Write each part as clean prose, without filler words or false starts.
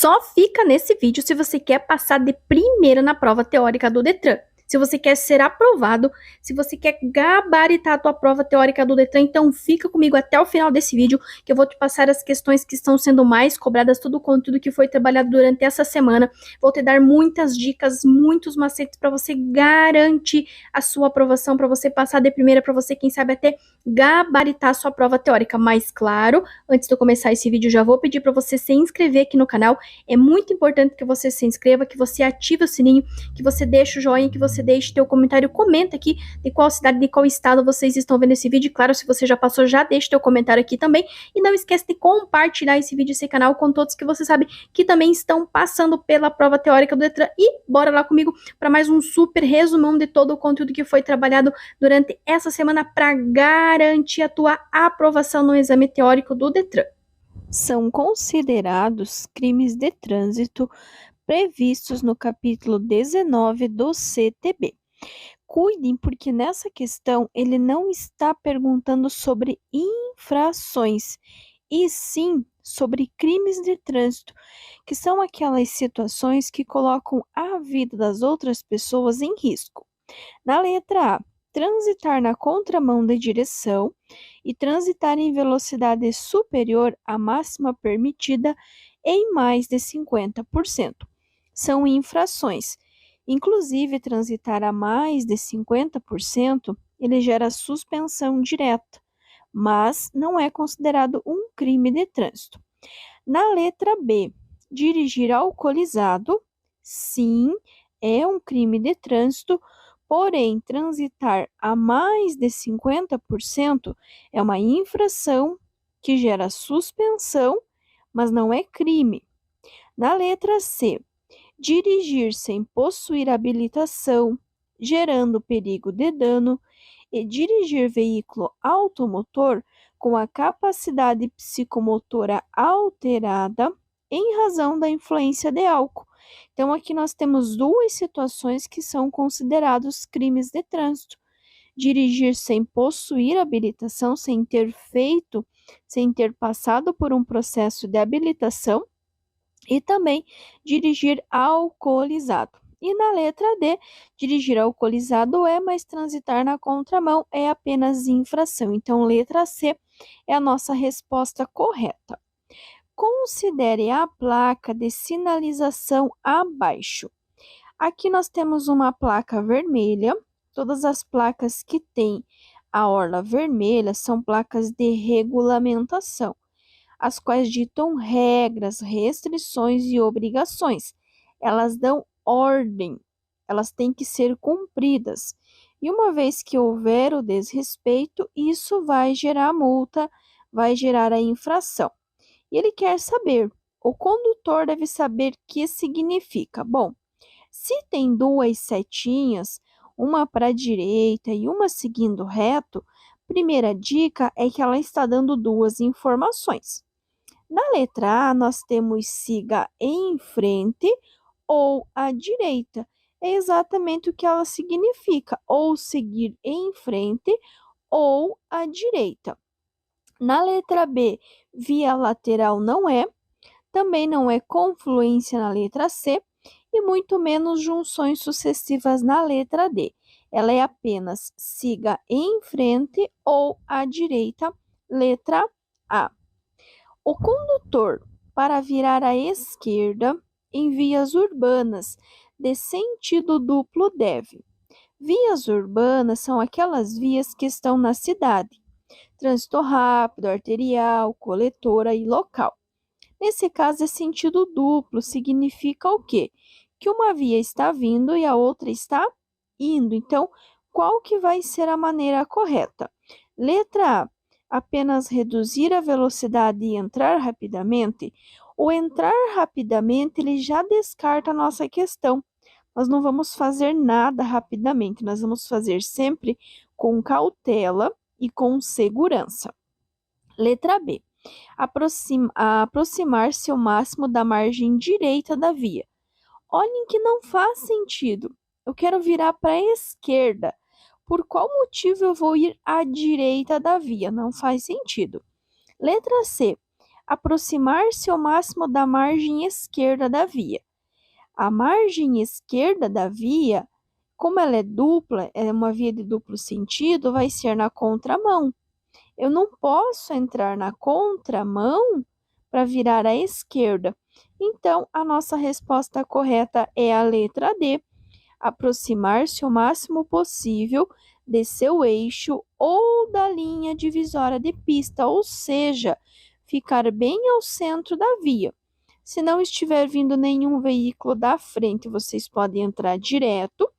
só fica nesse vídeo se você quer passar de primeira na prova teórica do Detran. Se você quer ser aprovado, se você quer gabaritar a tua prova teórica do Detran, então fica comigo até o final desse vídeo, que eu vou te passar as questões que estão sendo mais cobradas, todo o conteúdo que foi trabalhado durante essa semana. Vou te dar muitas dicas, muitos macetes para você garantir a sua aprovação, para você passar de primeira, para você, quem sabe, até gabaritar a sua prova teórica. Mas claro, antes de eu começar esse vídeo, já vou pedir para você se inscrever aqui no canal. É muito importante que você se inscreva, que você ative o sininho, que você deixe o joinha, que você deixe teu comentário, comenta aqui de qual cidade, de qual estado vocês estão vendo esse vídeo. Claro, se você já passou, já deixe teu comentário aqui também. E não esquece de compartilhar esse vídeo, esse canal com todos que você sabe que também estão passando pela prova teórica do Detran. E bora lá comigo para mais um super resumão de todo o conteúdo que foi trabalhado durante essa semana para garantir a tua aprovação no exame teórico do Detran. São considerados crimes de trânsito previstos no capítulo 19 do CTB. Cuidem, porque nessa questão ele não está perguntando sobre infrações, e sim sobre crimes de trânsito, que são aquelas situações que colocam a vida das outras pessoas em risco. Na letra A, transitar na contramão da direção e transitar em velocidade superior à máxima permitida em mais de 50%. São infrações. Inclusive, transitar a mais de 50%, ele gera suspensão direta, mas não é considerado um crime de trânsito. Na letra B, dirigir alcoolizado, sim, é um crime de trânsito, porém, transitar a mais de 50% é uma infração que gera suspensão, mas não é crime. Na letra C, dirigir sem possuir habilitação, gerando perigo de dano, e dirigir veículo automotor com a capacidade psicomotora alterada em razão da influência de álcool. Então, aqui nós temos duas situações que são considerados crimes de trânsito: dirigir sem possuir habilitação, sem ter passado por um processo de habilitação, e também dirigir alcoolizado. E na letra D, dirigir alcoolizado mas transitar na contramão é apenas infração. Então, letra C é a nossa resposta correta. Considere a placa de sinalização abaixo. Aqui nós temos uma placa vermelha. Todas as placas que têm a orla vermelha são placas de regulamentação, as quais ditam regras, restrições e obrigações. Elas dão ordem, elas têm que ser cumpridas. E uma vez que houver o desrespeito, isso vai gerar multa, vai gerar a infração. E ele quer saber, o condutor deve saber o que significa. Bom, se tem duas setinhas, uma para a direita e uma seguindo reto, primeira dica é que ela está dando duas informações. Na letra A, nós temos siga em frente ou à direita. É exatamente o que ela significa, ou seguir em frente ou à direita. Na letra B, via lateral não é, também não é confluência na letra C, e muito menos junções sucessivas na letra D. Ela é apenas siga em frente ou à direita, letra A. O condutor, para virar à esquerda em vias urbanas de sentido duplo deve. Vias urbanas são aquelas vias que estão na cidade. Trânsito rápido, arterial, coletora e local. Nesse caso é sentido duplo, significa o quê? Que uma via está vindo e a outra está indo. Então, qual que vai ser a maneira correta? Letra A, apenas reduzir a velocidade e entrar rapidamente. O entrar rapidamente, ele já descarta a nossa questão. Nós não vamos fazer nada rapidamente, nós vamos fazer sempre com cautela e com segurança. Letra B, aproximar-se ao máximo da margem direita da via. Olhem que não faz sentido. Eu quero virar para a esquerda. Por qual motivo eu vou ir à direita da via? Não faz sentido. Letra C, aproximar-se ao máximo da margem esquerda da via. A margem esquerda da via, como ela é dupla, é uma via de duplo sentido, vai ser na contramão. Eu não posso entrar na contramão para virar à esquerda. Então, a nossa resposta correta é a letra D, aproximar-se o máximo possível de seu eixo ou da linha divisória de pista, ou seja, ficar bem ao centro da via. Se não estiver vindo nenhum veículo da frente, vocês podem entrar direto.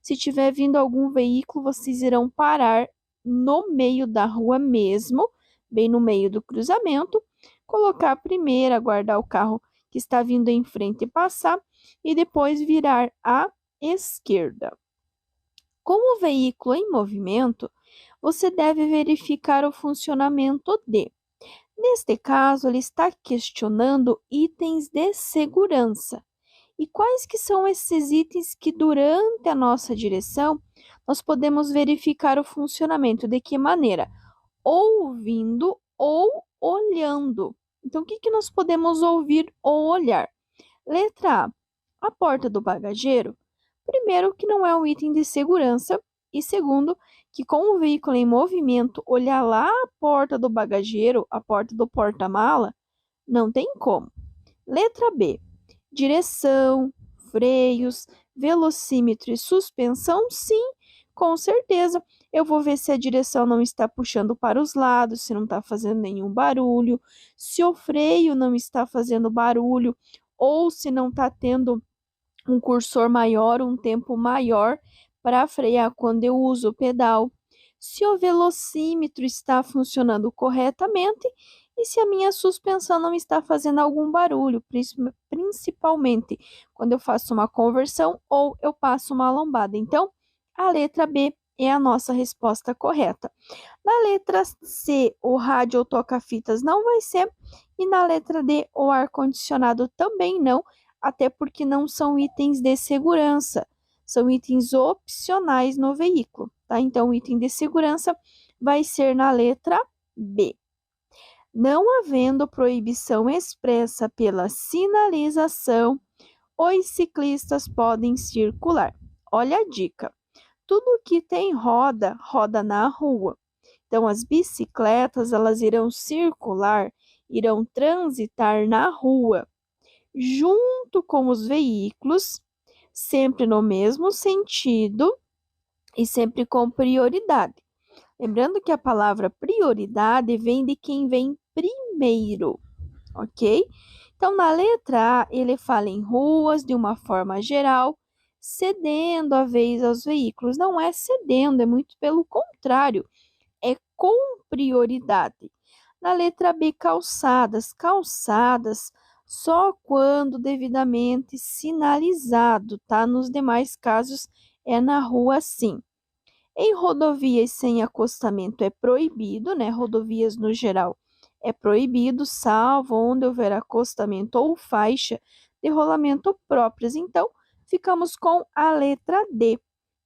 Se tiver vindo algum veículo, vocês irão parar no meio da rua mesmo, bem no meio do cruzamento, colocar a primeira, aguardar o carro que está vindo em frente passar e depois virar à esquerda. Com o veículo em movimento, você deve verificar o funcionamento de. Neste caso, ele está questionando itens de segurança. E quais que são esses itens que durante a nossa direção nós podemos verificar o funcionamento? De que maneira? Ouvindo ou olhando. Então, o que que nós podemos ouvir ou olhar? Letra A porta do bagageiro. Primeiro, que não é um item de segurança. E segundo, que com o veículo em movimento, olhar lá a porta do bagageiro, a porta do porta-mala, não tem como. Letra B. Direção, freios, velocímetro e suspensão, sim, com certeza. Eu vou ver se a direção não está puxando para os lados, se não está fazendo nenhum barulho, se o freio não está fazendo barulho, ou se não está tendo um cursor maior, um tempo maior para frear quando eu uso o pedal, se o velocímetro está funcionando corretamente e se a minha suspensão não está fazendo algum barulho, principalmente quando eu faço uma conversão ou eu passo uma lombada. Então, a letra B é a nossa resposta correta. Na letra C, o rádio ou toca-fitas não vai ser, e na letra D, o ar-condicionado também não, até porque não são itens de segurança, são itens opcionais no veículo, tá? Então, o item de segurança vai ser na letra B. Não havendo proibição expressa pela sinalização, os ciclistas podem circular. Olha a dica. Tudo que tem roda, roda na rua. Então, as bicicletas, elas irão circular, irão transitar na rua, junto com os veículos, sempre no mesmo sentido e sempre com prioridade. Lembrando que a palavra prioridade vem de quem vem primeiro, ok? Então, na letra A, ele fala em ruas de uma forma geral, cedendo a vez aos veículos. Não é cedendo, é muito pelo contrário, é com prioridade. Na letra B, calçadas. Calçadas só quando devidamente sinalizado, tá? Nos demais casos, é na rua sim. Em rodovias sem acostamento é proibido, né? Rodovias no geral é proibido, salvo onde houver acostamento ou faixa de rolamento próprias. Então, ficamos com a letra D.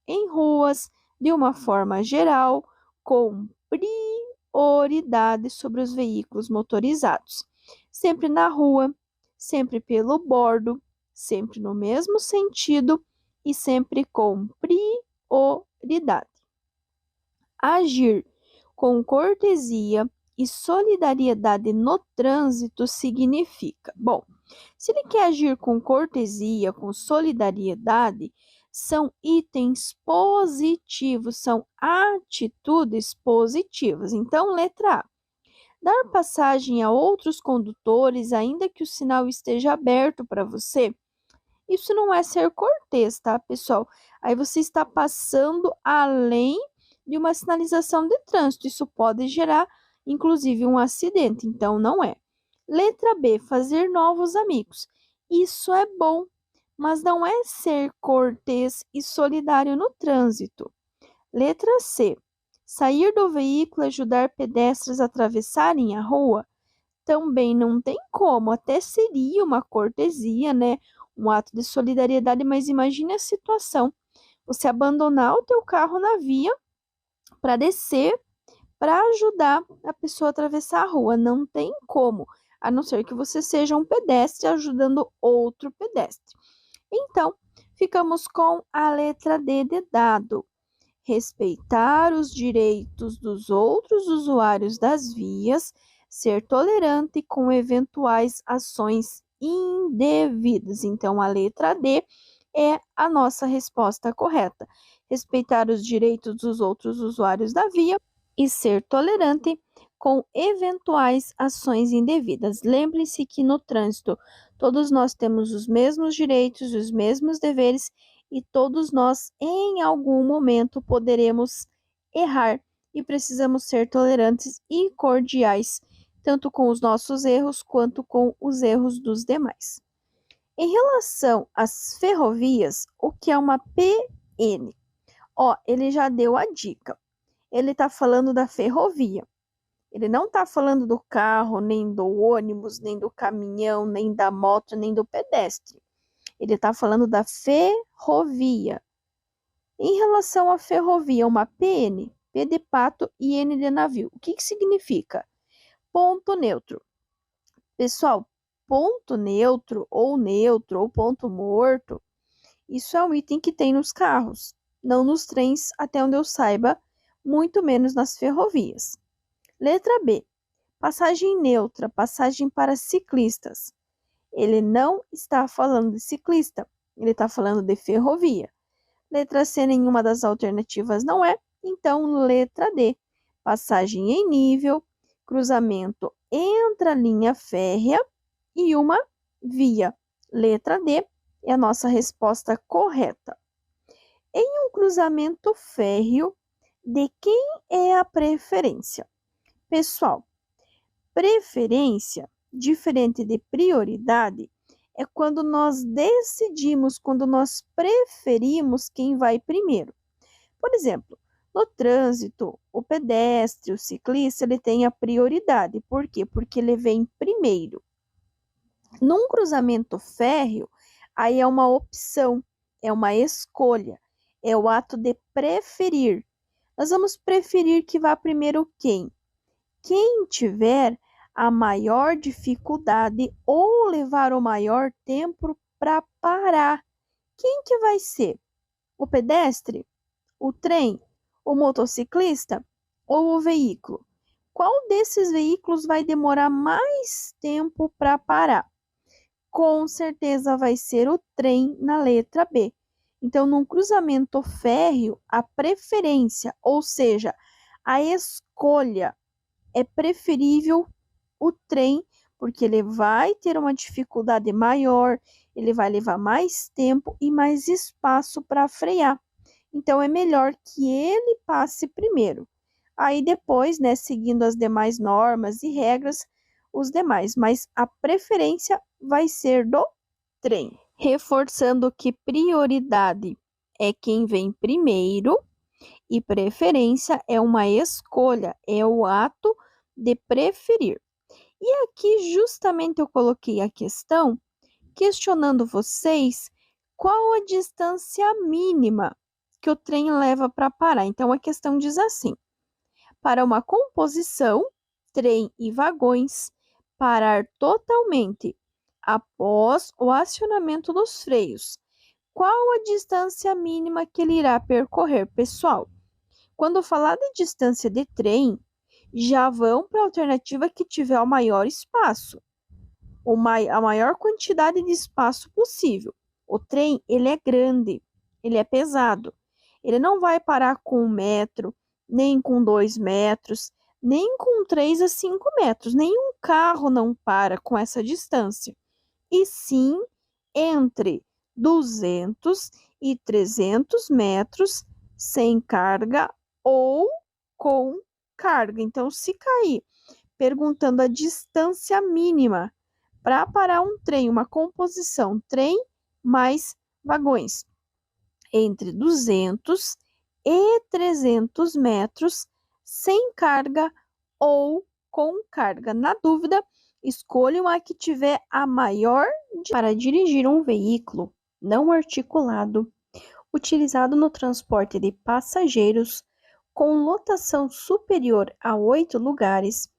Em ruas, de uma forma geral, com prioridade sobre os veículos motorizados. Sempre na rua, sempre pelo bordo, sempre no mesmo sentido e sempre com prioridade. Agir com cortesia e solidariedade no trânsito significa, bom, se ele quer agir com cortesia, com solidariedade, são itens positivos, são atitudes positivas. Então, letra A. Dar passagem a outros condutores, ainda que o sinal esteja aberto para você, isso não é ser cortês, tá, pessoal? Aí você está passando além de uma sinalização de trânsito. Isso pode gerar, inclusive, um acidente. Então, não é. Letra B, fazer novos amigos. Isso é bom, mas não é ser cortês e solidário no trânsito. Letra C, sair do veículo e ajudar pedestres a atravessarem a rua. Também não tem como, até seria uma cortesia, né? Um ato de solidariedade, mas imagine a situação. Você abandonar o teu carro na via para descer, para ajudar a pessoa a atravessar a rua. Não tem como. a não ser que você seja um pedestre ajudando outro pedestre. Então, ficamos com a letra D de dado. Respeitar os direitos dos outros usuários das vias, ser tolerante com eventuais ações indevidas. Então, a letra D é a nossa resposta correta. Respeitar os direitos dos outros usuários da via e ser tolerante com eventuais ações indevidas. Lembre-se que no trânsito todos nós temos os mesmos direitos, os mesmos deveres e todos nós, em algum momento, poderemos errar e precisamos ser tolerantes e cordiais, tanto com os nossos erros quanto com os erros dos demais. Em relação às ferrovias, o que é uma PN? Ele já deu a dica. Ele está falando da ferrovia. Ele não está falando do carro, nem do ônibus, nem do caminhão, nem da moto, nem do pedestre. Ele está falando da ferrovia. Em relação à ferrovia, uma PN, P de pato e N de navio. O que significa? Ponto neutro. Pessoal, ponto neutro ou ponto morto, isso é um item que tem nos carros, não nos trens, até onde eu saiba, muito menos nas ferrovias. Letra B. Passagem neutra, passagem para ciclistas. Ele não está falando de ciclista, ele está falando de ferrovia. Letra C, nenhuma das alternativas não é, então letra D. Passagem em nível, cruzamento entre a linha férrea e uma via. Letra D é a nossa resposta correta. Em um cruzamento férreo, de quem é a preferência? Pessoal, preferência, diferente de prioridade, é quando nós decidimos, quando nós preferimos quem vai primeiro. Por exemplo, no trânsito, o pedestre, o ciclista, ele tem a prioridade. Por quê? Porque ele vem primeiro. Num cruzamento férreo, aí é uma opção, é uma escolha, é o ato de preferir. Nós vamos preferir que vá primeiro quem? Quem tiver a maior dificuldade ou levar o maior tempo para parar. Quem que vai ser? O pedestre? O trem? O motociclista? Ou o veículo? Qual desses veículos vai demorar mais tempo para parar? Com certeza vai ser o trem na letra B. Então, num cruzamento férreo, a preferência, ou seja, a escolha, é preferível o trem, porque ele vai ter uma dificuldade maior, ele vai levar mais tempo e mais espaço para frear. Então, é melhor que ele passe primeiro. Aí depois, né, seguindo as demais normas e regras, os demais, mas a preferência vai ser do trem. Reforçando que prioridade é quem vem primeiro e preferência é uma escolha, é o ato de preferir. E aqui justamente eu coloquei a questão questionando vocês qual a distância mínima que o trem leva para parar. Então a questão diz assim: para uma composição, trem e vagões parar totalmente após o acionamento dos freios, qual a distância mínima que ele irá percorrer, pessoal? Quando falar de distância de trem, já vão para a alternativa que tiver o maior espaço, a maior quantidade de espaço possível. O trem, ele é grande, ele é pesado. Ele não vai parar com 1 metro, nem com 2 metros, nem com 3 a 5 metros. Nenhum carro não para com essa distância. E sim, entre 200 e 300 metros sem carga ou com carga. Então, se cair perguntando a distância mínima para parar um trem, uma composição trem mais vagões, entre 200 e 300 metros sem carga ou com carga. Na dúvida, escolham a que tiver a maior para dirigir um veículo não articulado, utilizado no transporte de passageiros com lotação superior a 8 lugares,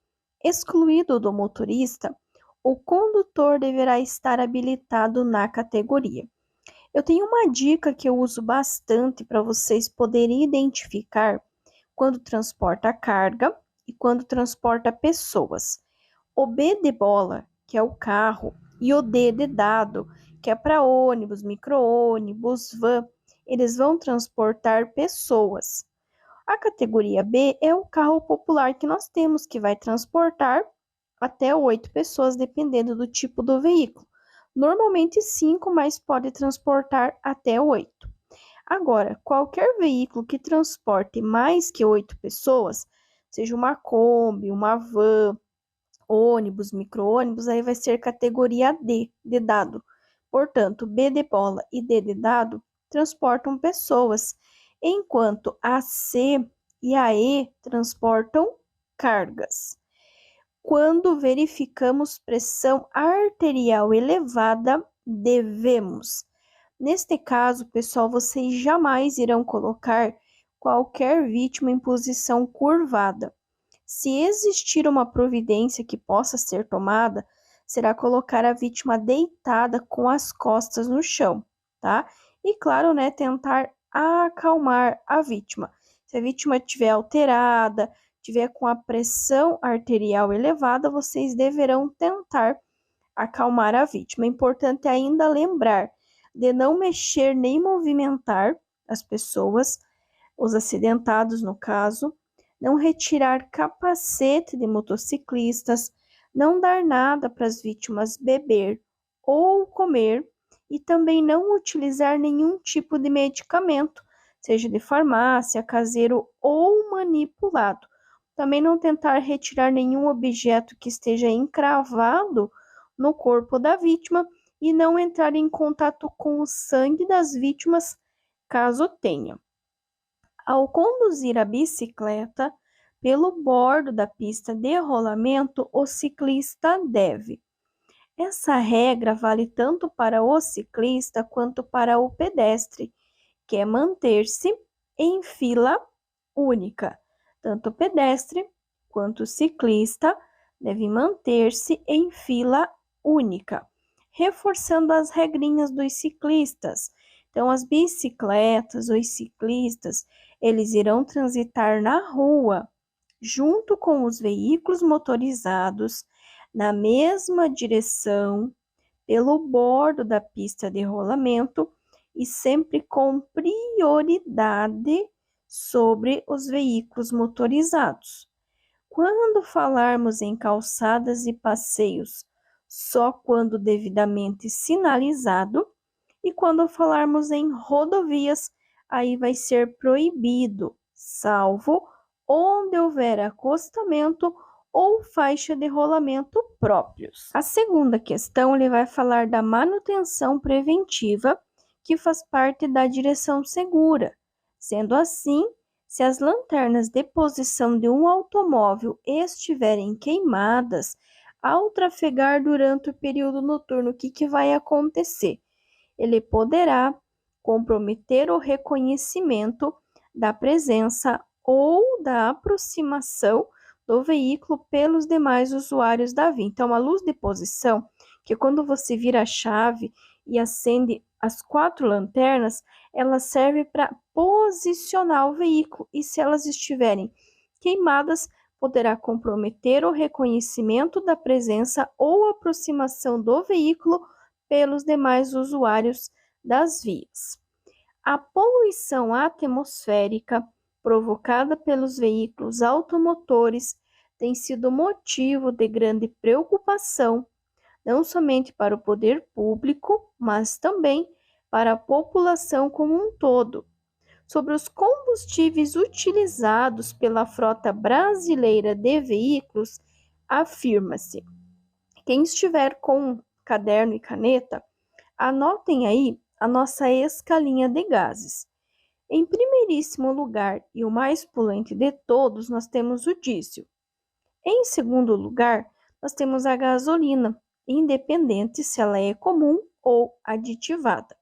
excluído do motorista, o condutor deverá estar habilitado na categoria. Eu tenho uma dica que eu uso bastante para vocês poderem identificar quando transporta carga e quando transporta pessoas. O B de bola, que é o carro, e o D de dado, que é para ônibus, micro-ônibus, van, eles vão transportar pessoas. A categoria B é o carro popular que nós temos, que vai transportar até 8 pessoas, dependendo do tipo do veículo. Normalmente 5, mas pode transportar até 8. Agora, qualquer veículo que transporte mais que 8 pessoas, seja uma Kombi, uma van, ônibus, micro-ônibus, aí vai ser categoria D, de dado. Portanto, B de bola e D de dado transportam pessoas, enquanto a C e a E transportam cargas. Quando verificamos pressão arterial elevada, devemos. Neste caso, pessoal, vocês jamais irão colocar qualquer vítima em posição curvada. Se existir uma providência que possa ser tomada, será colocar a vítima deitada com as costas no chão, tá? E claro, né, tentar acalmar a vítima. Se a vítima estiver alterada, estiver com a pressão arterial elevada, vocês deverão tentar acalmar a vítima. É importante ainda lembrar de não mexer nem movimentar as pessoas, os acidentados no caso, não retirar capacete de motociclistas, não dar nada para as vítimas beber ou comer e também não utilizar nenhum tipo de medicamento, seja de farmácia, caseiro ou manipulado. Também não tentar retirar nenhum objeto que esteja encravado no corpo da vítima e não entrar em contato com o sangue das vítimas, caso tenha. Ao conduzir a bicicleta pelo bordo da pista de rolamento, o ciclista deve. Essa regra vale tanto para o ciclista quanto para o pedestre, que é manter-se em fila única. Tanto o pedestre quanto o ciclista devem manter-se em fila única, reforçando as regrinhas dos ciclistas. Então, as bicicletas, os ciclistas, eles irão transitar na rua junto com os veículos motorizados na mesma direção pelo bordo da pista de rolamento e sempre com prioridade sobre os veículos motorizados. Quando falarmos em calçadas e passeios, só quando devidamente sinalizado, e quando falarmos em rodovias, aí vai ser proibido, salvo onde houver acostamento ou faixa de rolamento próprios. A segunda questão, ele vai falar da manutenção preventiva, que faz parte da direção segura. Sendo assim, se as lanternas de posição de um automóvel estiverem queimadas, ao trafegar durante o período noturno, o que vai acontecer? Ele poderá comprometer o reconhecimento da presença ou da aproximação do veículo pelos demais usuários da via. Então, a luz de posição, que quando você vira a chave e acende as 4 lanternas, ela serve para posicionar o veículo e se elas estiverem queimadas, poderá comprometer o reconhecimento da presença ou aproximação do veículo pelos demais usuários das vias. A poluição atmosférica provocada pelos veículos automotores tem sido motivo de grande preocupação, não somente para o poder público, mas também para a população como um todo. Sobre os combustíveis utilizados pela frota brasileira de veículos, afirma-se: quem estiver com caderno e caneta, anotem aí a nossa escalinha de gases. Em primeiríssimo lugar, e o mais poluente de todos, nós temos o diesel. Em segundo lugar, nós temos a gasolina, independente se ela é comum ou aditivada.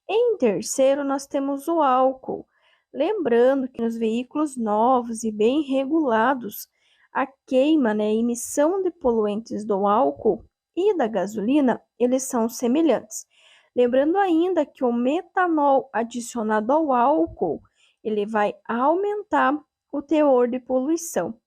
Em terceiro, nós temos o álcool. Lembrando que nos veículos novos e bem regulados, a queima, a emissão de poluentes do álcool e da gasolina, eles são semelhantes. Lembrando ainda que o metanol adicionado ao álcool, ele vai aumentar o teor de poluição.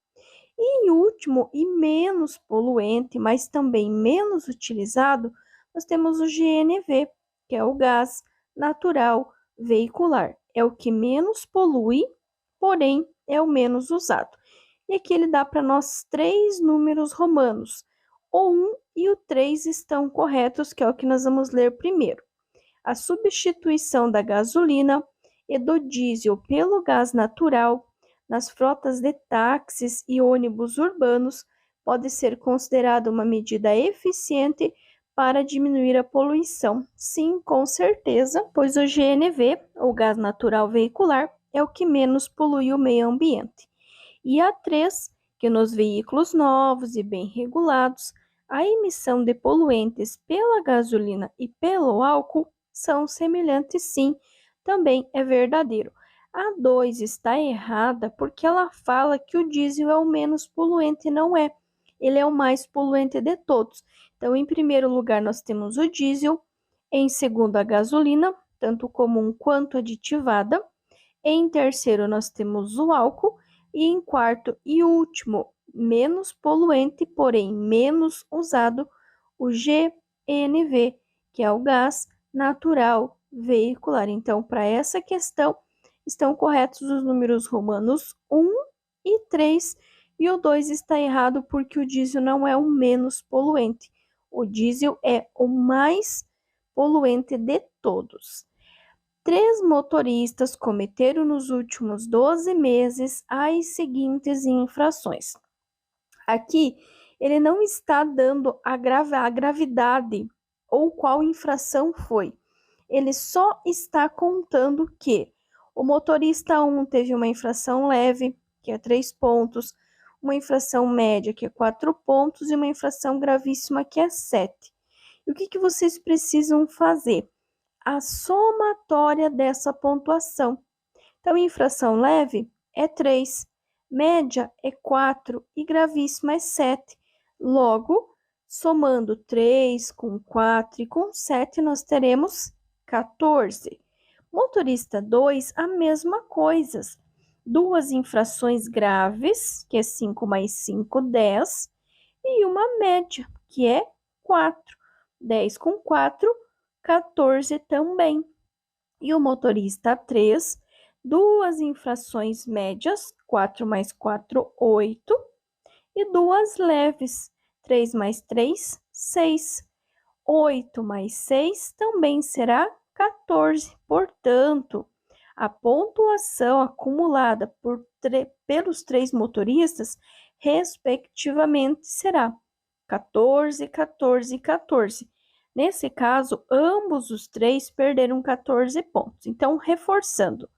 E em último e menos poluente, mas também menos utilizado, nós temos o GNV, que é o gás natural veicular. É o que menos polui, porém é o menos usado. E aqui ele dá para nós 3 números romanos. O 1 e o 3 estão corretos, que é o que nós vamos ler primeiro. A substituição da gasolina e do diesel pelo gás natural nas frotas de táxis e ônibus urbanos pode ser considerada uma medida eficiente para diminuir a poluição. Sim, com certeza, pois o GNV, o gás natural veicular, é o que menos polui o meio ambiente. E a 3, que nos veículos novos e bem regulados, a emissão de poluentes pela gasolina e pelo álcool são semelhantes, sim, também é verdadeiro. A 2 está errada porque ela fala que o diesel é o menos poluente, não é. Ele é o mais poluente de todos. Então, em primeiro lugar, nós temos o diesel, em segundo, a gasolina, tanto comum quanto aditivada. Em terceiro, nós temos o álcool. E em quarto e último, menos poluente, porém menos usado, o GNV, que é o gás natural veicular. Então, para essa questão, estão corretos os números romanos 1 e 3, e o 2 está errado porque o diesel não é o menos poluente. O diesel é o mais poluente de todos. 3 motoristas cometeram nos últimos 12 meses as seguintes infrações. Aqui, ele não está dando a gravidade ou qual infração foi. Ele só está contando que o motorista 1 teve uma infração leve, que é 3 pontos, uma infração média, que é 4 pontos, e uma infração gravíssima, que é 7. E o que vocês precisam fazer? A somatória dessa pontuação. Então, infração leve é 3, média é 4 e gravíssima é 7. Logo, somando 3 com 4 e com 7, nós teremos 14. Motorista 2, a mesma coisa. 2 infrações graves, que é 5 mais 5, 10, e uma média, que é 4. 10 com 4, 14 também. E o motorista 3, 2 infrações médias, 4 mais 4, 8, e 2 leves, 3 mais 3, 6. 8 mais 6 também será 14. Portanto, a pontuação acumulada pelos 3 motoristas, respectivamente, será 14, 14 e 14. Nesse caso, ambos os 3 perderam 14 pontos. Então, reforçando,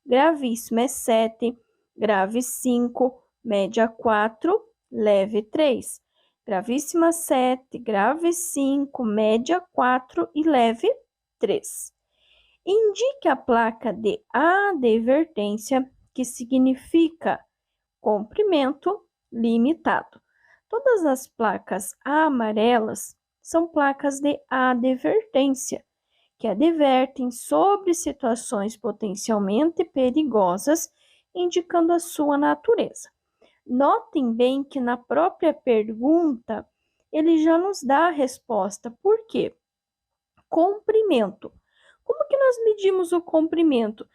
gravíssimo é 7, grave 5, média 4, leve 3. Gravíssima 7, grave 5, média 4 e leve 3. Indique a placa de advertência, que significa comprimento limitado. Todas as placas amarelas são placas de advertência, que advertem sobre situações potencialmente perigosas, indicando a sua natureza. Notem bem que na própria pergunta ele já nos dá a resposta. Por quê? Comprimento. Como que nós medimos o comprimento?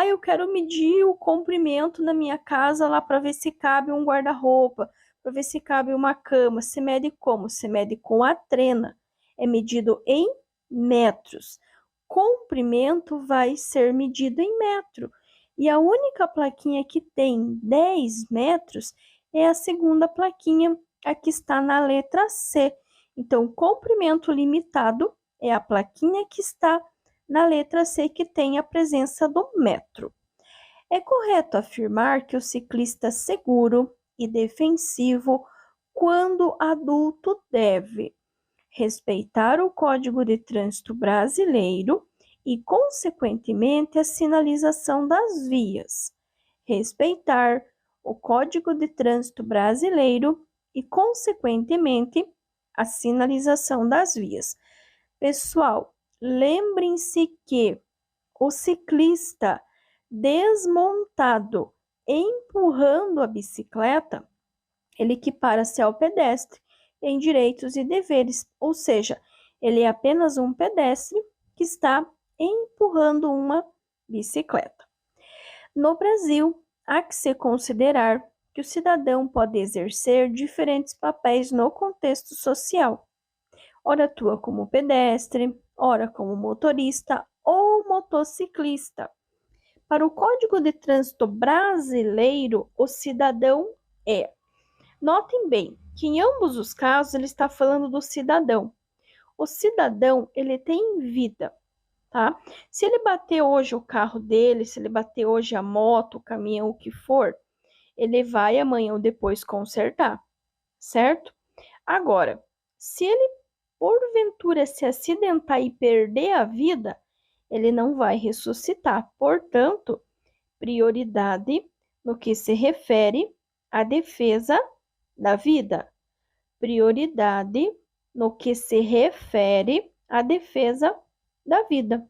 Eu quero medir o comprimento na minha casa lá para ver se cabe um guarda-roupa, para ver se cabe uma cama. Se mede como? Se mede com a trena. É medido em metros. Comprimento vai ser medido em metro. E a única plaquinha que tem 10 metros é a segunda plaquinha, a que está na letra C. Então, comprimento limitado é a plaquinha que está na letra C, que tem a presença do metro. É correto afirmar que o ciclista seguro e defensivo, quando adulto, deve respeitar o Código de Trânsito Brasileiro e, consequentemente, a sinalização das vias, respeitar o Código de Trânsito Brasileiro e, consequentemente, a sinalização das vias. Pessoal, lembrem-se que o ciclista desmontado empurrando a bicicleta, ele equipara-se ao pedestre em direitos e deveres, ou seja, ele é apenas um pedestre que está empurrando uma bicicleta. No Brasil, há que se considerar que o cidadão pode exercer diferentes papéis no contexto social. Ora atua como pedestre, ora como motorista ou motociclista. Para o Código de Trânsito brasileiro, o cidadão é. Notem bem que em ambos os casos ele está falando do cidadão. O cidadão, ele tem vida, tá? Se ele bater hoje o carro dele, se ele bater hoje a moto, o caminhão, o que for, ele vai amanhã ou depois consertar, certo? Agora, se ele porventura se acidentar e perder a vida, ele não vai ressuscitar. Portanto, prioridade no que se refere à defesa da vida. Prioridade no que se refere à defesa da vida.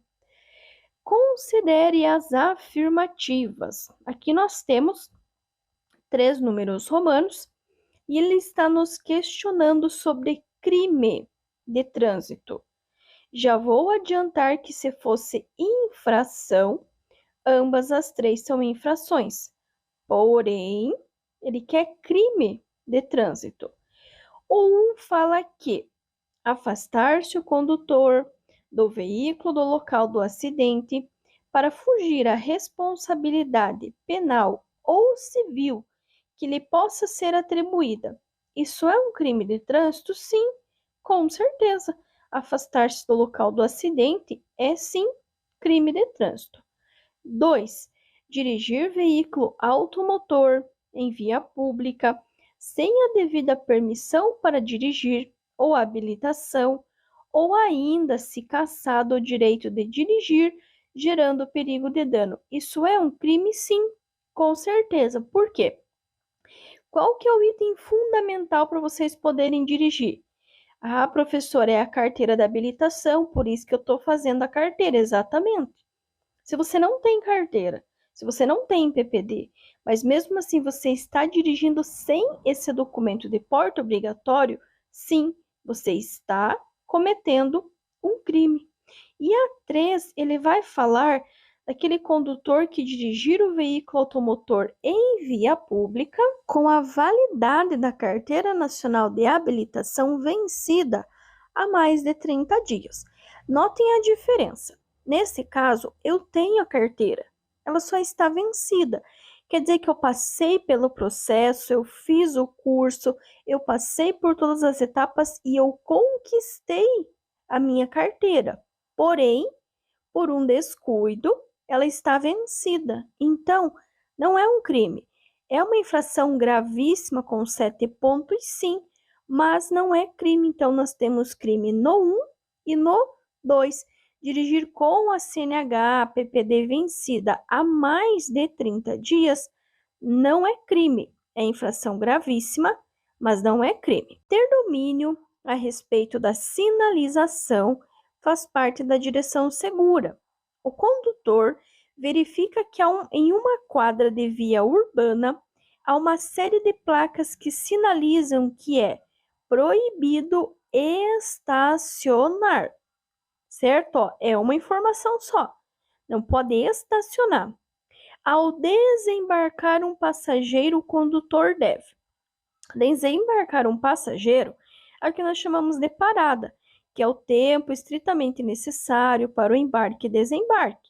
Considere as afirmativas. Aqui nós temos 3 números romanos e ele está nos questionando sobre crime de trânsito. Já vou adiantar que se fosse infração, ambas as 3 são infrações. Porém, ele quer crime de trânsito. O 1 fala que afastar-se o condutor do veículo do local do acidente para fugir à responsabilidade penal ou civil que lhe possa ser atribuída. Isso é um crime de trânsito? Sim, com certeza. Afastar-se do local do acidente é sim crime de trânsito. 2. Dirigir veículo automotor em via pública sem a devida permissão para dirigir ou habilitação, ou ainda se cassado o direito de dirigir, gerando perigo de dano. Isso é um crime? Sim, com certeza. Por quê? Qual que é o item fundamental para vocês poderem dirigir? Ah, professora, é a carteira da habilitação, por isso que eu estou fazendo a carteira, exatamente. Se você não tem carteira, se você não tem PPD, mas mesmo assim você está dirigindo sem esse documento de porte obrigatório, sim, você está cometendo um crime. E a 3, ele vai falar daquele condutor que dirigir o veículo automotor em via pública com a validade da Carteira Nacional de Habilitação vencida há mais de 30 dias. Notem a diferença. Nesse caso, eu tenho a carteira, ela só está vencida. Quer dizer que eu passei pelo processo, eu fiz o curso, eu passei por todas as etapas e eu conquistei a minha carteira. Porém, por um descuido, ela está vencida. Então, não é um crime. É uma infração gravíssima com 7 pontos, sim, mas não é crime. Então, nós temos crime no 1 e no 2. Dirigir com a CNH, PPD vencida há mais de 30 dias não é crime. É infração gravíssima, mas não é crime. Ter domínio a respeito da sinalização faz parte da direção segura. O condutor verifica que em uma quadra de via urbana há uma série de placas que sinalizam que é proibido estacionar. Certo? Ó, é uma informação só. Não pode estacionar. Ao desembarcar um passageiro, o condutor deve desembarcar um passageiro, é o que nós chamamos de parada, que é o tempo estritamente necessário para o embarque e desembarque.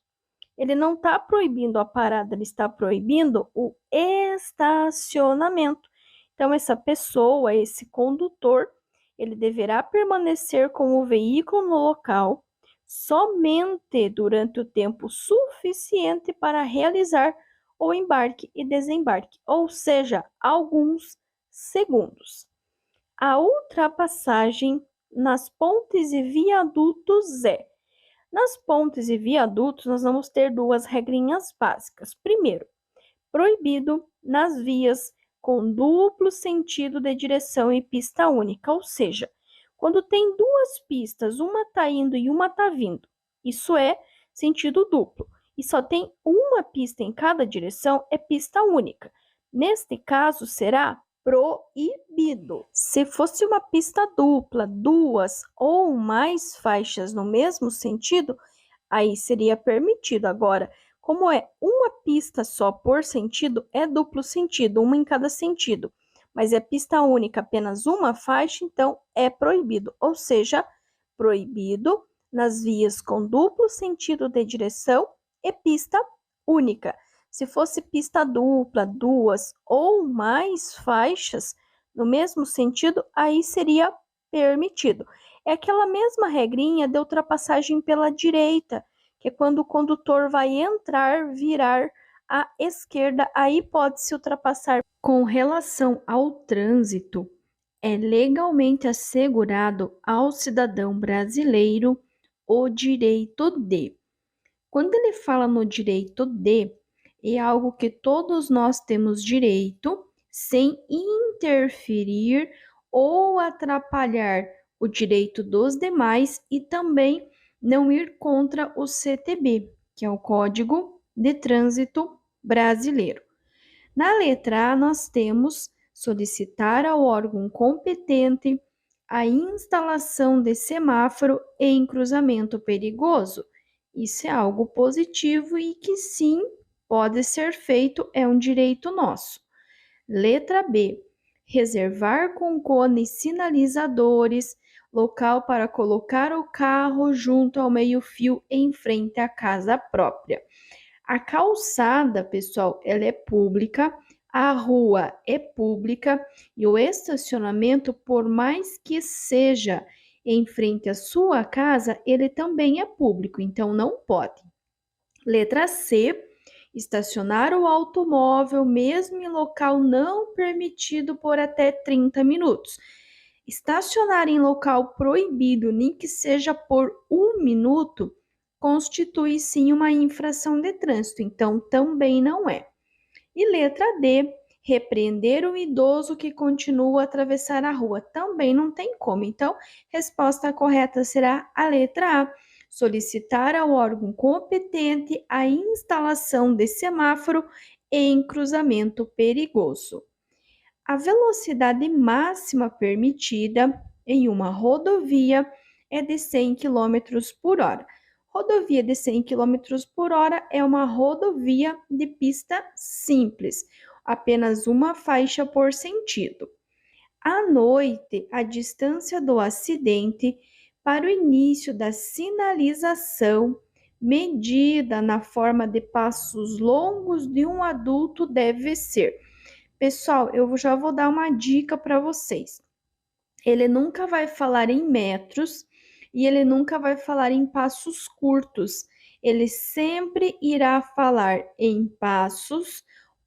Ele não está proibindo a parada, ele está proibindo o estacionamento. Então, essa pessoa, esse condutor, ele deverá permanecer com o veículo no local somente durante o tempo suficiente para realizar o embarque e desembarque, ou seja, alguns segundos. A ultrapassagem nas pontes e viadutos é. Nas pontes e viadutos, nós vamos ter 2 regrinhas básicas. Primeiro, proibido nas vias com duplo sentido de direção e pista única, ou seja, Quando tem duas pistas, uma está indo e uma está vindo, isso é sentido duplo. E só tem uma pista em cada direção, é pista única. Neste caso, será proibido. Se fosse uma pista dupla, duas ou mais faixas no mesmo sentido, aí seria permitido. Agora, como é uma pista só por sentido, é duplo sentido, uma em cada sentido. Mas é pista única, apenas uma faixa, então é proibido. Ou seja, proibido nas vias com duplo sentido de direção e pista única. Se fosse pista dupla, duas ou mais faixas no mesmo sentido, aí seria permitido. É aquela mesma regrinha de ultrapassagem pela direita, que é quando o condutor vai entrar, virar à esquerda, aí pode-se ultrapassar. Com relação ao trânsito, é legalmente assegurado ao cidadão brasileiro o direito de. Quando ele fala no direito de, é algo que todos nós temos direito, sem interferir ou atrapalhar o direito dos demais e também não ir contra o CTB, que é o Código de Trânsito Brasileiro. Na letra A, nós temos solicitar ao órgão competente a instalação de semáforo em cruzamento perigoso. Isso é algo positivo e que sim pode ser feito, é um direito nosso. Letra B, reservar com cones sinalizadores, local para colocar o carro junto ao meio-fio em frente à casa própria. A calçada, pessoal, ela é pública, a rua é pública e o estacionamento, por mais que seja em frente à sua casa, ele também é público, então não pode. Letra C, estacionar o automóvel mesmo em local não permitido por até 30 minutos. Estacionar em local proibido, nem que seja por 1 minuto, constitui sim uma infração de trânsito, então também não é. E letra D, repreender um idoso que continua a atravessar a rua, também não tem como. Então, resposta correta será a letra A, solicitar ao órgão competente a instalação de semáforo em cruzamento perigoso. A velocidade máxima permitida em uma rodovia é de 100 km por hora. Rodovia de 100 km por hora é uma rodovia de pista simples, apenas uma faixa por sentido. À noite, a distância do acidente para o início da sinalização, medida na forma de passos longos de um adulto, deve ser. Pessoal, eu já vou dar uma dica para vocês. Ele nunca vai falar em metros e ele nunca vai falar em passos curtos. Ele sempre irá falar em passos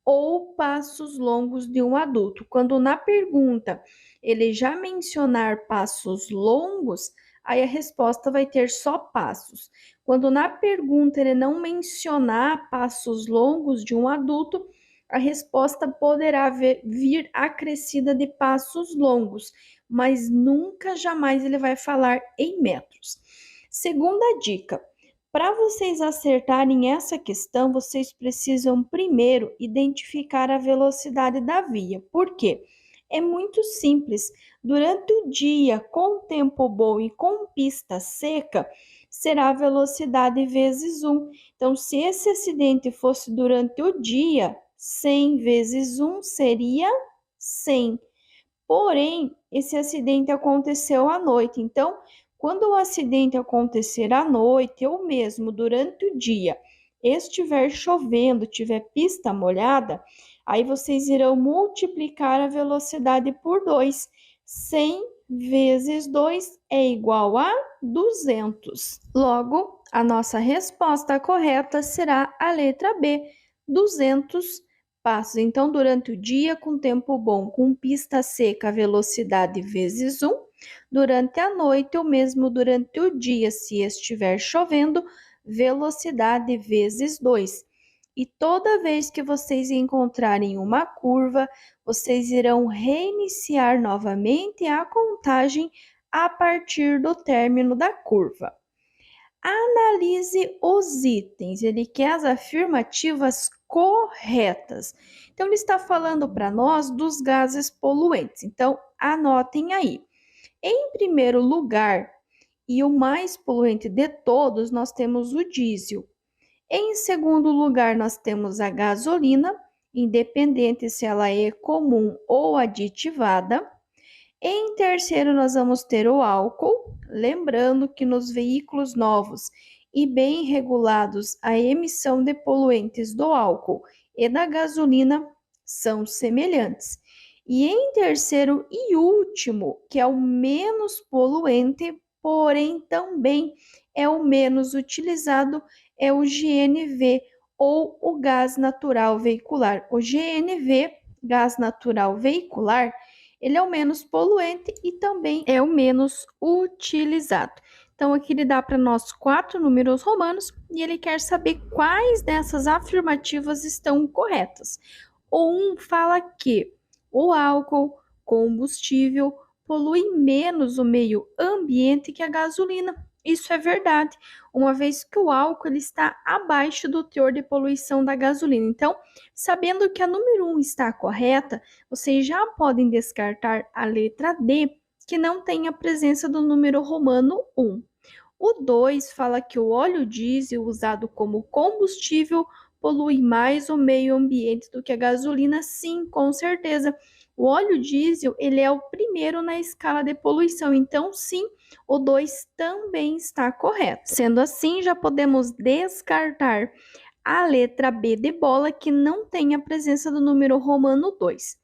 ou passos longos de um adulto. Quando na pergunta ele já mencionar passos longos, aí a resposta vai ter só passos. Quando na pergunta ele não mencionar passos longos de um adulto, a resposta poderá vir acrescida de passos longos, mas nunca jamais ele vai falar em metros. Segunda dica, para vocês acertarem essa questão, vocês precisam primeiro identificar a velocidade da via. Por quê? É muito simples. Durante o dia, com tempo bom e com pista seca, será a velocidade vezes 1. Então, se esse acidente fosse durante o dia, 100 vezes 1 seria 100. Porém, esse acidente aconteceu à noite. Então, quando o acidente acontecer à noite ou mesmo durante o dia, estiver chovendo, tiver pista molhada, aí vocês irão multiplicar a velocidade por 2. 100 vezes 2 é igual a 200. Logo, a nossa resposta correta será a letra B, 200 passos. Então, durante o dia, com tempo bom, com pista seca, velocidade vezes 1. Durante a noite, ou mesmo durante o dia, se estiver chovendo, velocidade vezes 2. E toda vez que vocês encontrarem uma curva, vocês irão reiniciar novamente a contagem a partir do término da curva. Analise os itens, ele quer as afirmativas corretas. Então, ele está falando para nós dos gases poluentes. Então, anotem aí. Em primeiro lugar, e o mais poluente de todos, nós temos o diesel. Em segundo lugar, nós temos a gasolina, independente se ela é comum ou aditivada. Em terceiro, nós vamos ter o álcool, lembrando que nos veículos novos e bem regulados, a emissão de poluentes do álcool e da gasolina são semelhantes. E em terceiro e último, que é o menos poluente, porém também é o menos utilizado, é o GNV ou o gás natural veicular. O GNV, gás natural veicular, ele é o menos poluente e também é o menos utilizado. Então, aqui ele dá para nós 4 números romanos e ele quer saber quais dessas afirmativas estão corretas. O 1 fala que o álcool, combustível, polui menos o meio ambiente que a gasolina. Isso é verdade, uma vez que o álcool ele está abaixo do teor de poluição da gasolina. Então, sabendo que a número 1 está correta, vocês já podem descartar a letra D, que não tem a presença do número romano 1. O 2 fala que o óleo diesel usado como combustível polui mais o meio ambiente do que a gasolina. Sim, com certeza. O óleo diesel, ele é o primeiro na escala de poluição, então sim, o 2 também está correto. Sendo assim, já podemos descartar a letra B de bola, que não tem a presença do número romano 2.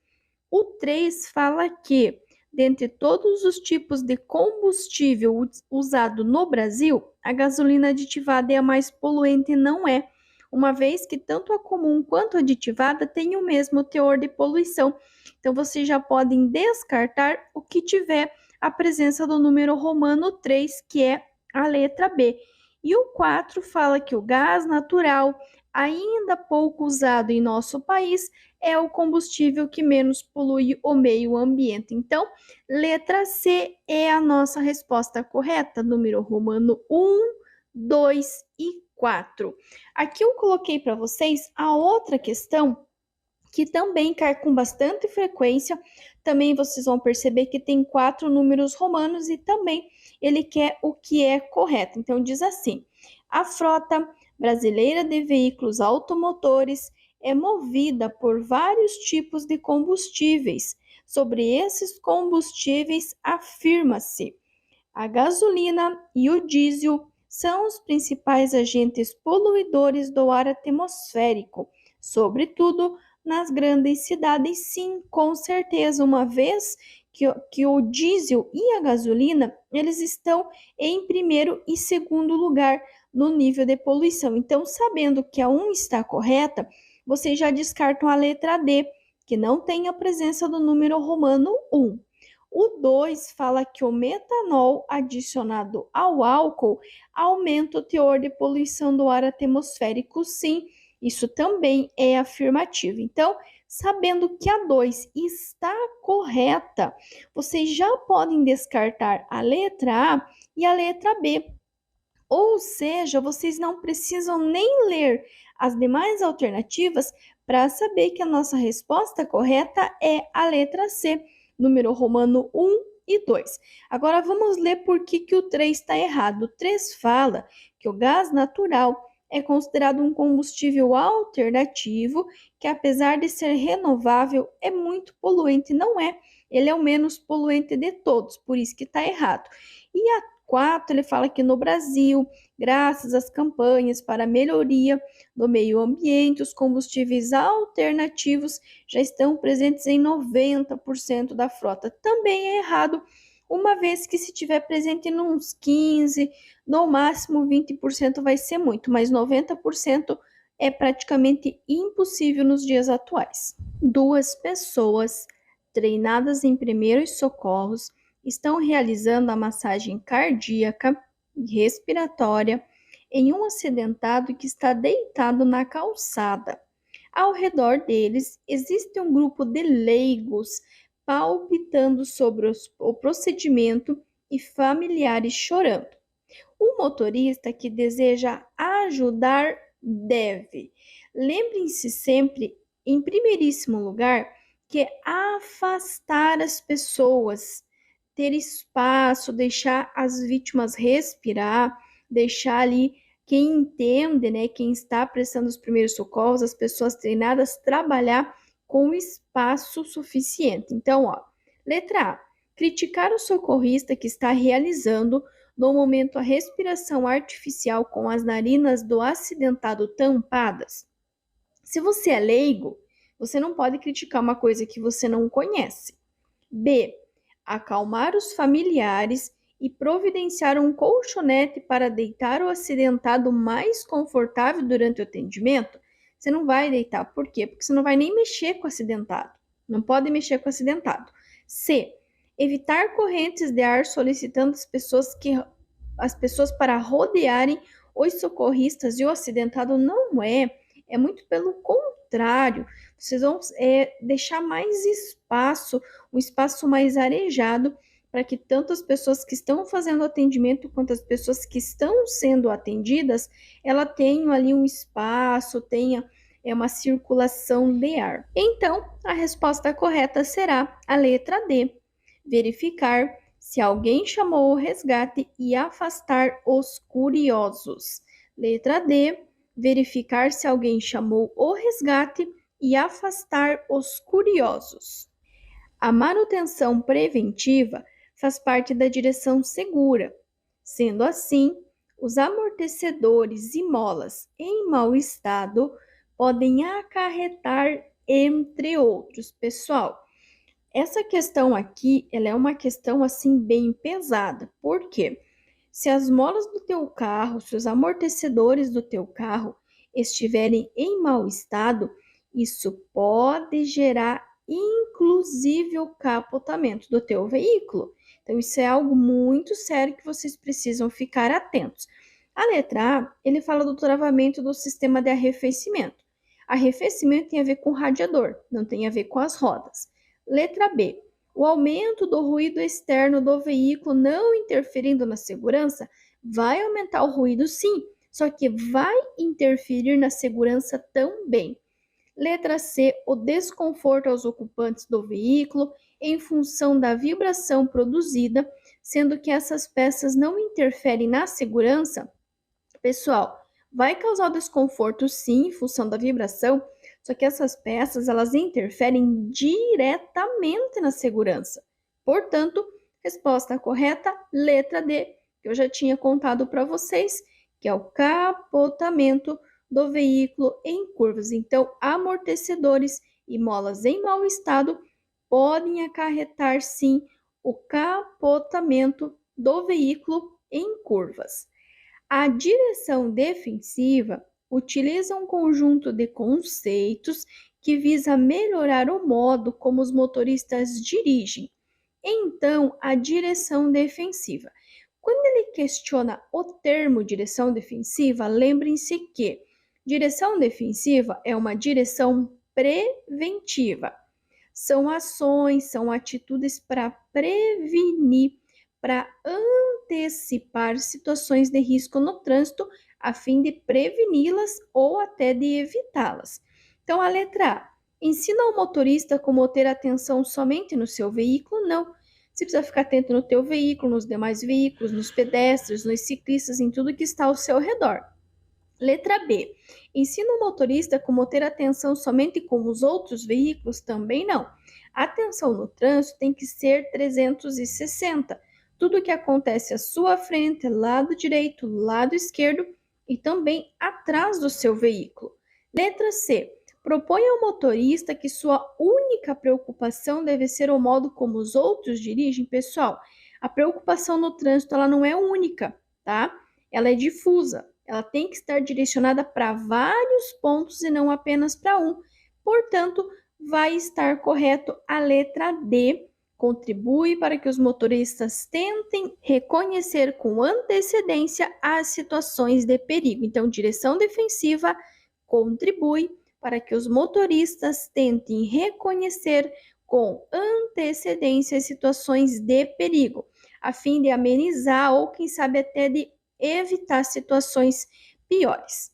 O 3 fala que, dentre todos os tipos de combustível usado no Brasil, a gasolina aditivada é a mais poluente e não é, uma vez que tanto a comum quanto a aditivada têm o mesmo teor de poluição. Então, vocês já podem descartar o que tiver a presença do número romano 3, que é a letra B. E o 4 fala que o gás natural, ainda pouco usado em nosso país, é o combustível que menos polui o meio ambiente. Então, letra C é a nossa resposta correta, número romano 1, 2 e 4. Aqui eu coloquei para vocês a outra questão que também cai com bastante frequência. Também vocês vão perceber que tem 4 números romanos e também ele quer o que é correto. Então, diz assim: a frota brasileira de veículos automotores é movida por vários tipos de combustíveis. Sobre esses combustíveis, afirma-se: a gasolina e o diesel são os principais agentes poluidores do ar atmosférico, sobretudo nas grandes cidades. Sim, com certeza, uma vez que o diesel e a gasolina, eles estão em primeiro e segundo lugar no nível de poluição. Então, sabendo que a 1 está correta, vocês já descartam a letra D, que não tem a presença do número romano 1. O 2 fala que o metanol adicionado ao álcool aumenta o teor de poluição do ar atmosférico. Sim, isso também é afirmativo. Então, sabendo que a 2 está correta, vocês já podem descartar a letra A e a letra B. Ou seja, vocês não precisam nem ler as demais alternativas para saber que a nossa resposta correta é a letra C, número romano 1 e 2. Agora vamos ler por que o 3 está errado. O 3 fala que o gás natural é considerado um combustível alternativo que, apesar de ser renovável, é muito poluente. Não é, ele é o menos poluente de todos, por isso que está errado. E a 4, ele fala que no Brasil, graças às campanhas para a melhoria do meio ambiente, os combustíveis alternativos já estão presentes em 90% da frota. Também é errado, uma vez que se tiver presente em uns 15, no máximo 20% vai ser muito, mas 90% é praticamente impossível nos dias atuais. 2 pessoas treinadas em primeiros socorros estão realizando a massagem cardíaca e respiratória em um acidentado que está deitado na calçada. Ao redor deles existe um grupo de leigos palpitando sobre o procedimento e familiares chorando. O motorista que deseja ajudar deve. Lembrem-se sempre, em primeiríssimo lugar, que é afastar as pessoas, ter espaço, deixar as vítimas respirar, deixar ali quem entende, né, quem está prestando os primeiros socorros, as pessoas treinadas, trabalhar com espaço suficiente. Então, ó, letra A, criticar o socorrista que está realizando no momento a respiração artificial com as narinas do acidentado tampadas. Se você é leigo, você não pode criticar uma coisa que você não conhece. B. Acalmar os familiares e providenciar um colchonete para deitar o acidentado mais confortável durante o atendimento. Você não vai deitar. Por quê? Porque você não vai nem mexer com o acidentado. Não pode mexer com o acidentado. C. Evitar correntes de ar solicitando as pessoas para rodearem os socorristas e o acidentado não é muito pelo contrário. Vocês vão deixar mais espaço, um espaço mais arejado para que tanto as pessoas que estão fazendo atendimento quanto as pessoas que estão sendo atendidas, ela tenham ali um espaço, tenha uma circulação de ar. Então, a resposta correta será a letra D. Verificar se alguém chamou o resgate e afastar os curiosos. Letra D. Verificar se alguém chamou o resgate e afastar os curiosos. A manutenção preventiva faz parte da direção segura. Sendo assim, os amortecedores e molas em mau estado podem acarretar, entre outros. Pessoal, essa questão aqui, ela é uma questão assim bem pesada. Por quê? Se as molas do teu carro, se os amortecedores do teu carro estiverem em mau estado, isso pode gerar inclusive o capotamento do teu veículo. Então isso é algo muito sério que vocês precisam ficar atentos. A letra A, ele fala do travamento do sistema de arrefecimento. Arrefecimento tem a ver com o radiador, não tem a ver com as rodas. Letra B, o aumento do ruído externo do veículo não interferindo na segurança vai aumentar o ruído sim, só que vai interferir na segurança também. Letra C, o desconforto aos ocupantes do veículo em função da vibração produzida, sendo que essas peças não interferem na segurança. Pessoal, vai causar desconforto sim em função da vibração, só que essas peças elas interferem diretamente na segurança. Portanto, resposta correta, letra D, que eu já tinha contado para vocês, que é o capotamento do veículo em curvas. Então, amortecedores e molas em mau estado podem acarretar sim o capotamento do veículo em curvas. A direção defensiva utiliza um conjunto de conceitos que visa melhorar o modo como os motoristas dirigem. Então, a direção defensiva. Quando ele questiona o termo direção defensiva, lembrem-se que direção defensiva é uma direção preventiva. São ações, são atitudes para prevenir, para antecipar situações de risco no trânsito, a fim de preveni-las ou até de evitá-las. Então, a letra A, ensina ao motorista como ter atenção somente no seu veículo? Não. Você precisa ficar atento no teu veículo, nos demais veículos, nos pedestres, nos ciclistas, em tudo que está ao seu redor. Letra B. Ensina o motorista como ter atenção somente com os outros veículos? Também não. A atenção no trânsito tem que ser 360. Tudo que acontece à sua frente, lado direito, lado esquerdo e também atrás do seu veículo. Letra C. Propõe ao motorista que sua única preocupação deve ser o modo como os outros dirigem. Pessoal, a preocupação no trânsito ela não é única, tá? Ela é difusa. Ela tem que estar direcionada para vários pontos e não apenas para um. Portanto, vai estar correto a letra D. Contribui para que os motoristas tentem reconhecer com antecedência as situações de perigo. Então, direção defensiva contribui para que os motoristas tentem reconhecer com antecedência as situações de perigo. a fim de amenizar ou, quem sabe, até de evitar situações piores.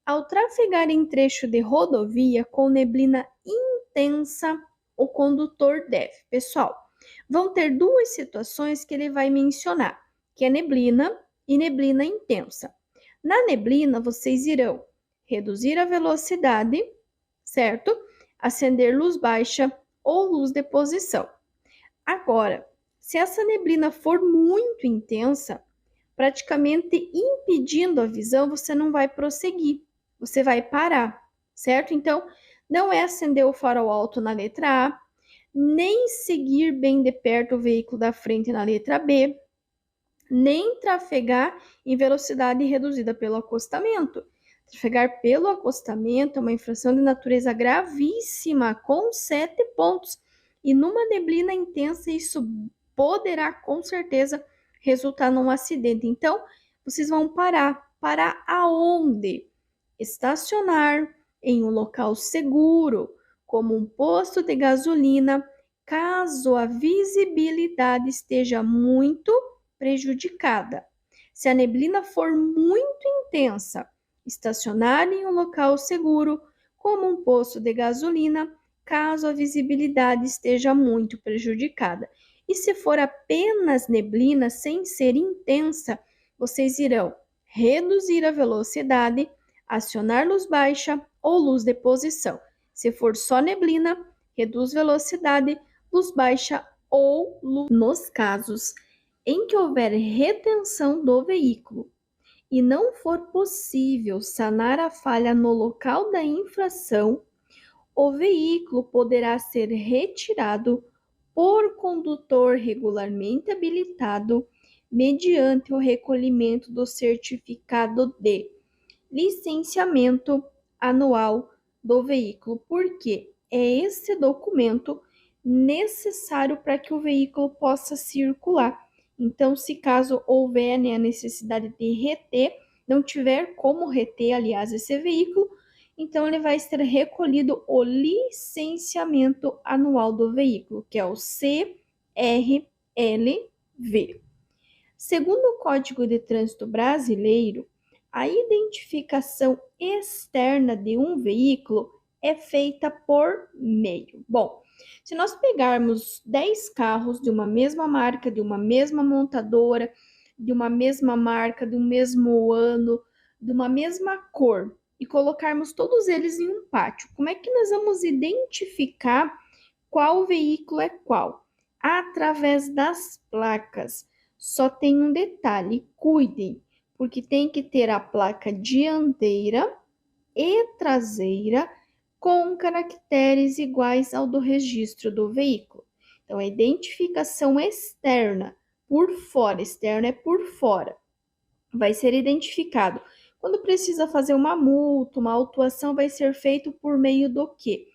Ao trafegar em trecho de rodovia com neblina intensa, o condutor deve. Pessoal, vão ter duas situações que ele vai mencionar, que é neblina e neblina intensa. Na neblina, vocês irão reduzir a velocidade, certo? Acender luz baixa ou luz de posição. Agora, se essa neblina for muito intensa, praticamente impedindo a visão, você não vai prosseguir, você vai parar, certo? Então, não é acender o farol alto na letra A, nem seguir bem de perto o veículo da frente na letra B, nem trafegar em velocidade reduzida pelo acostamento. Trafegar pelo acostamento é uma infração de natureza gravíssima, com 7 pontos. E numa neblina intensa, isso poderá, com certeza, resultar num acidente. Então, vocês vão parar. Parar aonde? Estacionar em um local seguro, como um posto de gasolina, caso a visibilidade esteja muito prejudicada. Se a neblina for muito intensa, estacionar em um local seguro, como um posto de gasolina, caso a visibilidade esteja muito prejudicada. E se for apenas neblina, sem ser intensa, vocês irão reduzir a velocidade, acionar luz baixa ou luz de posição. Se for só neblina, reduz velocidade, luz baixa ou luz. Nos casos em que houver retenção do veículo e não for possível sanar a falha no local da infração, o veículo poderá ser retirado por condutor regularmente habilitado mediante o recolhimento do certificado de licenciamento anual do veículo, porque é esse documento necessário para que o veículo possa circular. Então, se caso houver, né, a necessidade de reter, não tiver como reter, aliás, esse veículo, então ele vai ser recolhido o licenciamento anual do veículo, que é o CRLV. Segundo o Código de Trânsito Brasileiro, a identificação externa de um veículo é feita por meio. Bom, se nós pegarmos 10 carros de uma mesma marca, de uma mesma montadora, de uma mesma marca, de um mesmo ano, de uma mesma cor, e colocarmos todos eles em um pátio, como é que nós vamos identificar qual veículo é qual? Através das placas. Só tem um detalhe, cuidem, porque tem que ter a placa dianteira e traseira com caracteres iguais ao do registro do veículo. Então, a identificação externa, por fora, externa é por fora, vai ser identificado. Quando precisa fazer uma multa, uma autuação, vai ser feito por meio do quê?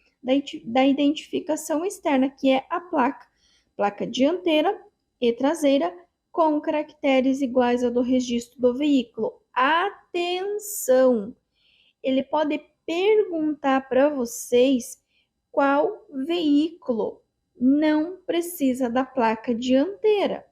Da identificação externa, que é a placa. Placa dianteira e traseira com caracteres iguais ao do registro do veículo. Atenção! Ele pode perguntar para vocês qual veículo não precisa da placa dianteira.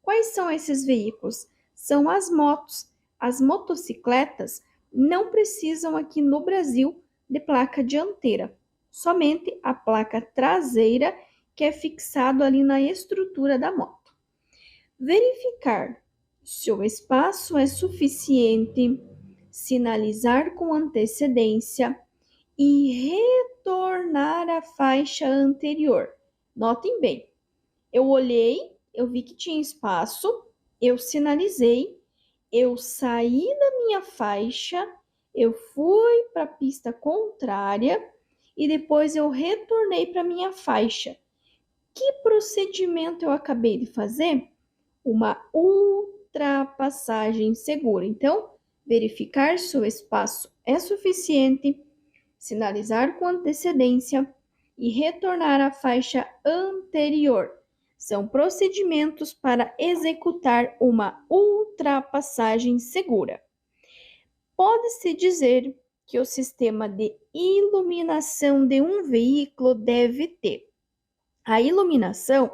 Quais são esses veículos? São as motos. As motocicletas não precisam aqui no Brasil de placa dianteira, somente a placa traseira que é fixado ali na estrutura da moto. Verificar se o espaço é suficiente, sinalizar com antecedência e retornar à faixa anterior. Notem bem, eu olhei, eu vi que tinha espaço, eu sinalizei, eu saí da minha faixa, eu fui para a pista contrária e depois eu retornei para a minha faixa. Que procedimento eu acabei de fazer? Uma ultrapassagem segura. Então, verificar se o espaço é suficiente, sinalizar com antecedência e retornar à faixa anterior. São procedimentos para executar uma ultrapassagem segura. Pode-se dizer que o sistema de iluminação de um veículo deve ter. A iluminação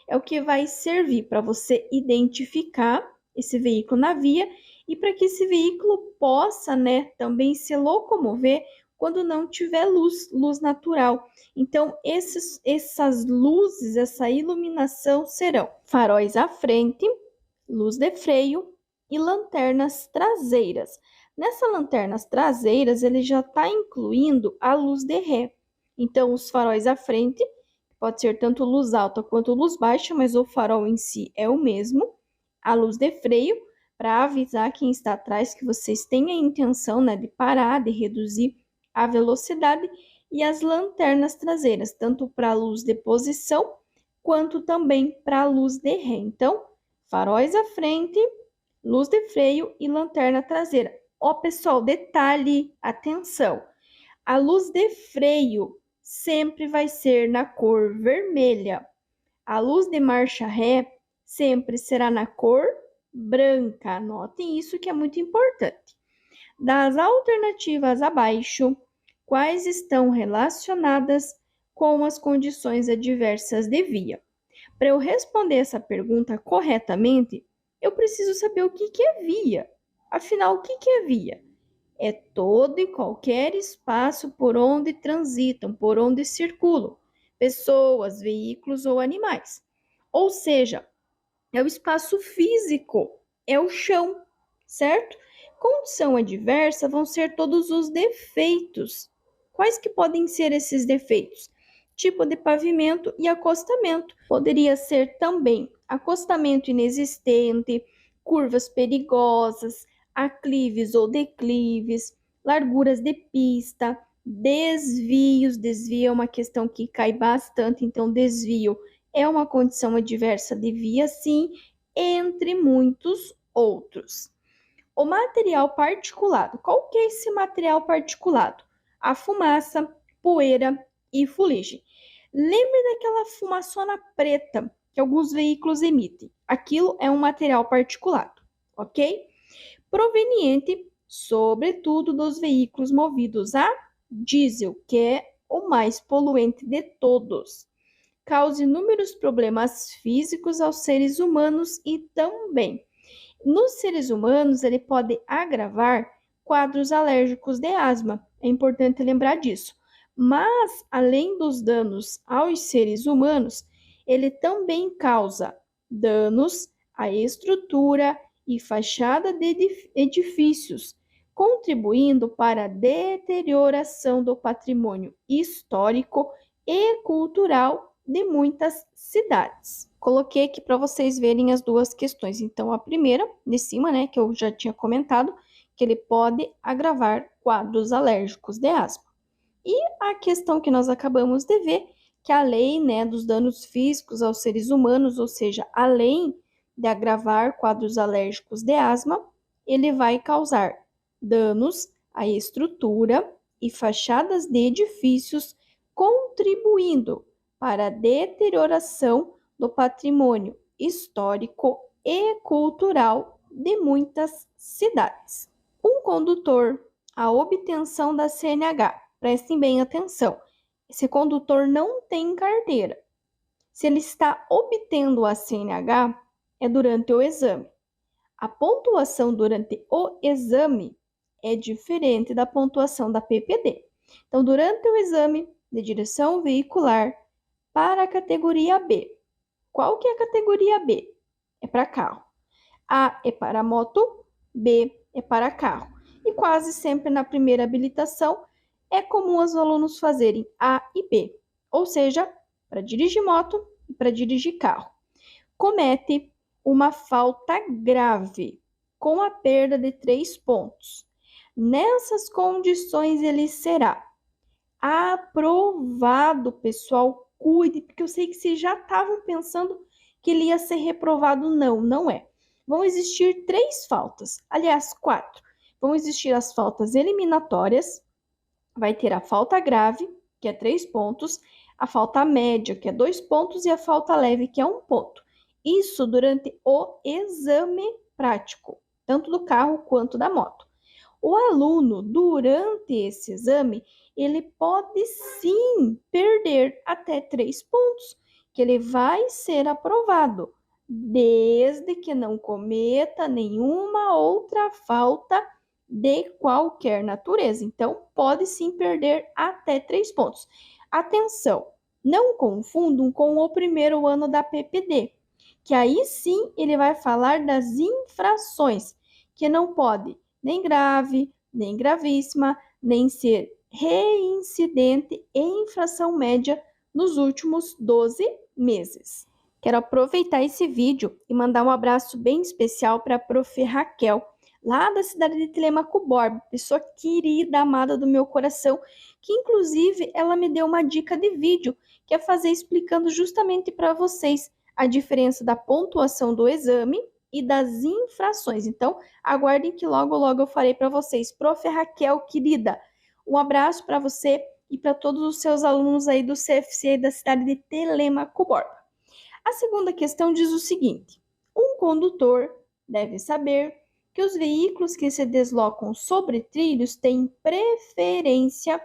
é o que vai servir para você identificar esse veículo na via e para que esse veículo possa, né, também se locomover quando não tiver luz natural. Então, essas luzes, essa iluminação serão faróis à frente, luz de freio e lanternas traseiras. Nessas lanternas traseiras, ele já está incluindo a luz de ré. Então, os faróis à frente, pode ser tanto luz alta quanto luz baixa, mas o farol em si é o mesmo. A luz de freio, para avisar quem está atrás que vocês têm a intenção, né, de parar, de reduzir a velocidade. E as lanternas traseiras, tanto para a luz de posição, quanto também para a luz de ré. Então, faróis à frente, luz de freio e lanterna traseira. Ó, pessoal, detalhe, atenção. A luz de freio sempre vai ser na cor vermelha. A luz de marcha ré sempre será na cor branca. Anotem isso que é muito importante. Das alternativas abaixo, quais estão relacionadas com as condições adversas de via? Para eu responder essa pergunta corretamente, eu preciso saber o que é via. Afinal, o que é via? É todo e qualquer espaço por onde transitam, por onde circulam pessoas, veículos ou animais. Ou seja, é o espaço físico, é o chão, certo? Condição adversa vão ser todos os defeitos. Quais que podem ser esses defeitos? Tipo de pavimento e acostamento. Poderia ser também acostamento inexistente, curvas perigosas, aclives ou declives, larguras de pista, desvios. Desvio é uma questão que cai bastante, então desvio é uma condição adversa de via, sim, entre muitos outros. O material particulado. Qual que é esse material particulado? A fumaça, poeira e fuligem. Lembre daquela fumaçona preta que alguns veículos emitem. Aquilo é um material particulado, ok? Proveniente, sobretudo, dos veículos movidos a diesel, que é o mais poluente de todos. Causa inúmeros problemas físicos aos seres humanos e também nos seres humanos ele pode agravar quadros alérgicos de asma. É importante lembrar disso. Mas além dos danos aos seres humanos, ele também causa danos à estrutura e fachada de edifícios, contribuindo para a deterioração do patrimônio histórico e cultural de muitas cidades. Coloquei aqui para vocês verem as duas questões. Então, a primeira, de cima, né, que eu já tinha comentado, que ele pode agravar quadros alérgicos de asma. E a questão que nós acabamos de ver, que a lei, né, dos danos físicos aos seres humanos, ou seja, além de agravar quadros alérgicos de asma, ele vai causar danos à estrutura e fachadas de edifícios, contribuindo para a deterioração do patrimônio histórico e cultural de muitas cidades. Um condutor, a obtenção da CNH. Prestem bem atenção. Esse condutor não tem carteira. Se ele está obtendo a CNH, é durante o exame. A pontuação durante o exame é diferente da pontuação da PPD. Então, durante o exame de direção veicular para a categoria B, qual que é a categoria B? É para carro. A é para moto, B é para carro. E quase sempre na primeira habilitação é comum os alunos fazerem A e B, ou seja, para dirigir moto e para dirigir carro. Comete uma falta grave, com a perda de 3 pontos. Nessas condições, ele será aprovado, pessoal. Cuide, porque eu sei que vocês já estavam pensando que ele ia ser reprovado. Não, não é. Vão existir 3 faltas, aliás, 4. Vão existir as faltas eliminatórias, vai ter a falta grave, que é 3 pontos, a falta média, que é 2 pontos, e a falta leve, que é 1 ponto. Isso durante o exame prático, tanto do carro quanto da moto. O aluno, durante esse exame, ele pode sim perder até 3 pontos, que ele vai ser aprovado, desde que não cometa nenhuma outra falta de qualquer natureza. Então, pode sim perder até 3 pontos. Atenção, não confundam com o primeiro ano da PPD, que aí sim ele vai falar das infrações, que não pode nem grave, nem gravíssima, nem ser reincidente e infração média nos últimos 12 meses. Quero aproveitar esse vídeo e mandar um abraço bem especial para a prof. Raquel, lá da cidade de Telêmaco Borba, pessoa querida, amada do meu coração, que inclusive ela me deu uma dica de vídeo, que é fazer explicando justamente para vocês a diferença da pontuação do exame e das infrações. Então, aguardem que logo, logo eu farei para vocês. Prof. Raquel, querida, um abraço para você e para todos os seus alunos aí do CFC da cidade de Telêmaco Borba. A segunda questão diz o seguinte: um condutor deve saber que os veículos que se deslocam sobre trilhos têm preferência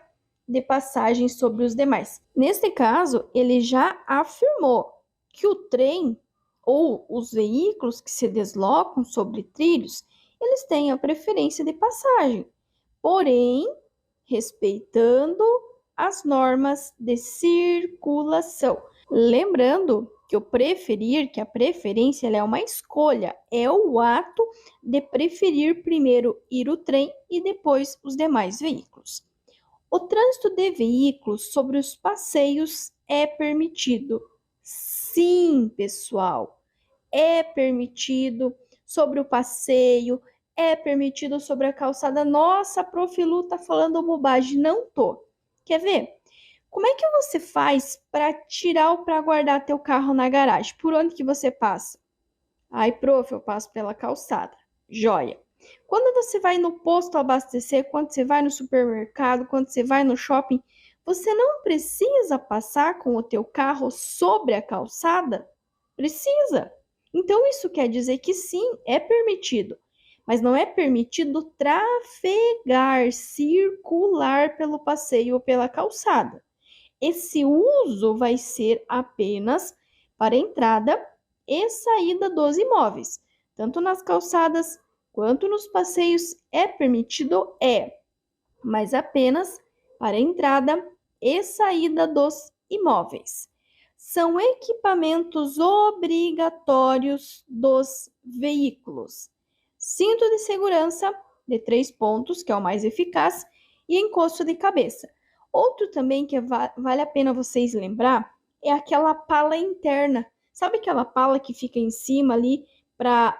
de passagem sobre os demais. Neste caso, ele já afirmou que o trem ou os veículos que se deslocam sobre trilhos, eles têm a preferência de passagem, porém, respeitando as normas de circulação. Lembrando que o preferir, que a preferência é uma escolha, é o ato de preferir primeiro ir o trem e depois os demais veículos. O trânsito de veículos sobre os passeios é permitido. Sim, pessoal, é permitido sobre o passeio, é permitido sobre a calçada. Nossa, prof. Lu tá falando bobagem. Não tô. Quer ver? Como é que você faz para tirar ou para guardar teu carro na garagem? Por onde que você passa? Ai, prof, eu passo pela calçada. Joia. Quando você vai no posto abastecer, quando você vai no supermercado, quando você vai no shopping, você não precisa passar com o teu carro sobre a calçada? Precisa. Então isso quer dizer que sim, é permitido, mas não é permitido trafegar, circular pelo passeio ou pela calçada. Esse uso vai ser apenas para entrada e saída dos imóveis, tanto nas calçadas quanto nos passeios é permitido, mas apenas para entrada e saída dos imóveis. São equipamentos obrigatórios dos veículos: cinto de segurança de 3 pontos, que é o mais eficaz, e encosto de cabeça. Outro também que vale a pena vocês lembrar é aquela pala interna. Sabe aquela pala que fica em cima ali para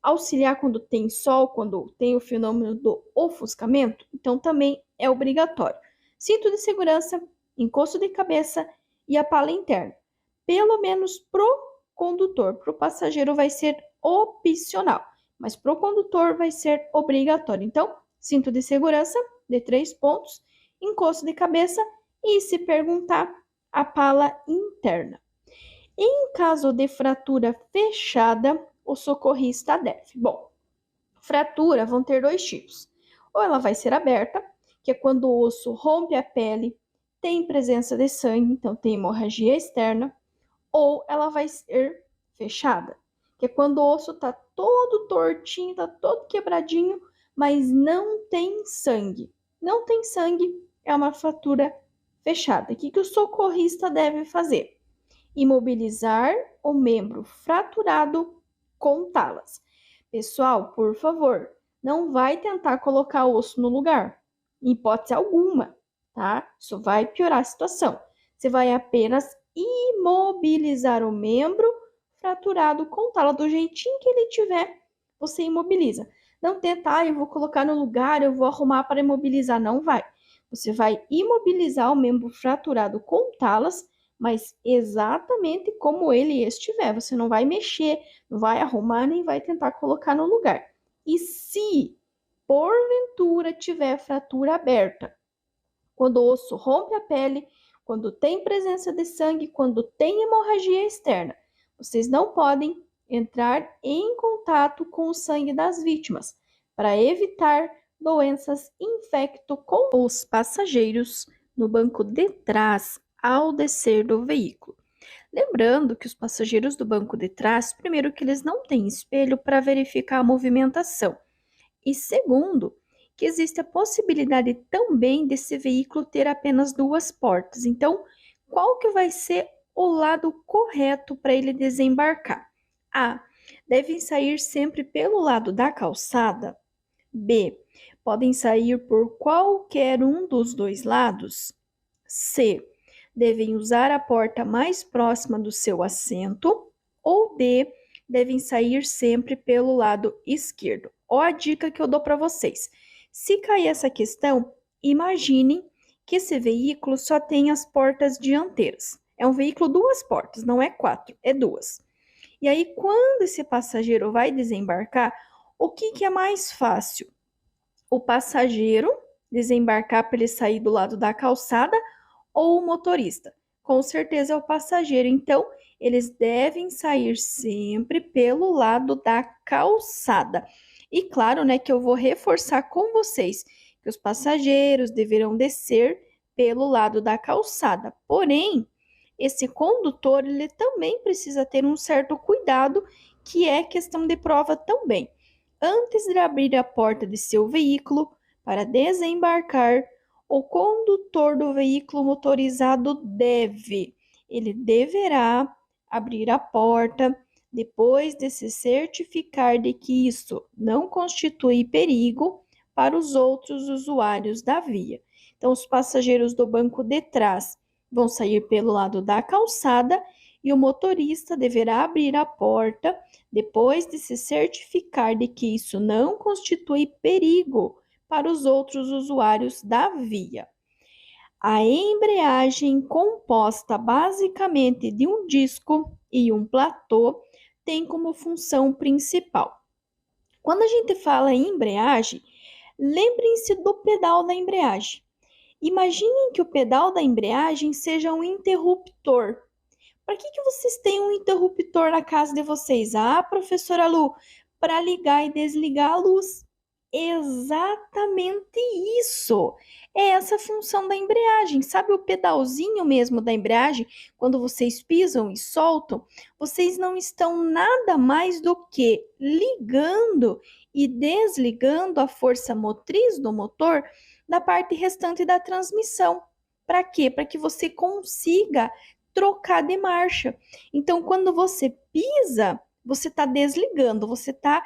auxiliar quando tem sol, quando tem o fenômeno do ofuscamento? Então também é obrigatório. Cinto de segurança, encosto de cabeça e a pala interna. Pelo menos pro condutor, pro passageiro vai ser opcional, mas pro condutor vai ser obrigatório. Então, cinto de segurança de 3 pontos, encosto de cabeça e, se perguntar, a pala interna. Em caso de fratura fechada, o socorrista deve. Bom, fratura vão ter 2 tipos. Ou ela vai ser aberta, que é quando o osso rompe a pele, tem presença de sangue, então tem hemorragia externa, ou ela vai ser fechada, que é quando o osso está todo tortinho, está todo quebradinho, mas não tem sangue. Não tem sangue, é uma fratura fechada. O que o socorrista deve fazer? Imobilizar o membro fraturado com talas. Pessoal, por favor, não vai tentar colocar osso no lugar, em hipótese alguma, tá? Isso vai piorar a situação. Você vai apenas imobilizar o membro fraturado com tala, do jeitinho que ele tiver, você imobiliza. Não tenta, eu vou colocar no lugar, eu vou arrumar para imobilizar, não vai. Você vai imobilizar o membro fraturado com talas, mas exatamente como ele estiver. Você não vai mexer, não vai arrumar, nem vai tentar colocar no lugar. E se porventura tiver fratura aberta, quando o osso rompe a pele, quando tem presença de sangue, quando tem hemorragia externa, vocês não podem entrar em contato com o sangue das vítimas para evitar doenças infecto com os passageiros no banco de trás ao descer do veículo. Lembrando que os passageiros do banco de trás, primeiro que eles não têm espelho para verificar a movimentação, e segundo, que existe a possibilidade também desse veículo ter apenas duas portas. Então, qual que vai ser o lado correto para ele desembarcar? A. Devem sair sempre pelo lado da calçada. B. Podem sair por qualquer um dos dois lados. C. Devem usar a porta mais próxima do seu assento. Ou D. Devem sair sempre pelo lado esquerdo. Ó a dica que eu dou para vocês. Se cair essa questão, imagine que esse veículo só tem as portas dianteiras. É um veículo duas portas, não é quatro, é duas. E aí, quando esse passageiro vai desembarcar, o que é mais fácil? O passageiro desembarcar para ele sair do lado da calçada ou o motorista? Com certeza é o passageiro. Então, eles devem sair sempre pelo lado da calçada. E claro, né, que eu vou reforçar com vocês que os passageiros deverão descer pelo lado da calçada. Porém, esse condutor, ele também precisa ter um certo cuidado, que é questão de prova também. Antes de abrir a porta de seu veículo para desembarcar, o condutor do veículo motorizado ele deverá abrir a porta depois de se certificar de que isso não constitui perigo para os outros usuários da via. Então, os passageiros do banco de trás vão sair pelo lado da calçada e o motorista deverá abrir a porta depois de se certificar de que isso não constitui perigo para os outros usuários da via. A embreagem, composta basicamente de um disco e um platô, tem como função principal. Quando a gente fala em embreagem, lembrem-se do pedal da embreagem. Imaginem que o pedal da embreagem seja um interruptor. Para que vocês têm um interruptor na casa de vocês? Ah, professora Lu, para ligar e desligar a luz. Exatamente isso. É essa a função da embreagem. Sabe o pedalzinho mesmo da embreagem? Quando vocês pisam e soltam, vocês não estão nada mais do que ligando e desligando a força motriz do motor da parte restante da transmissão. Para quê? Para que você consiga trocar de marcha. Então, quando você pisa, você está desligando, você está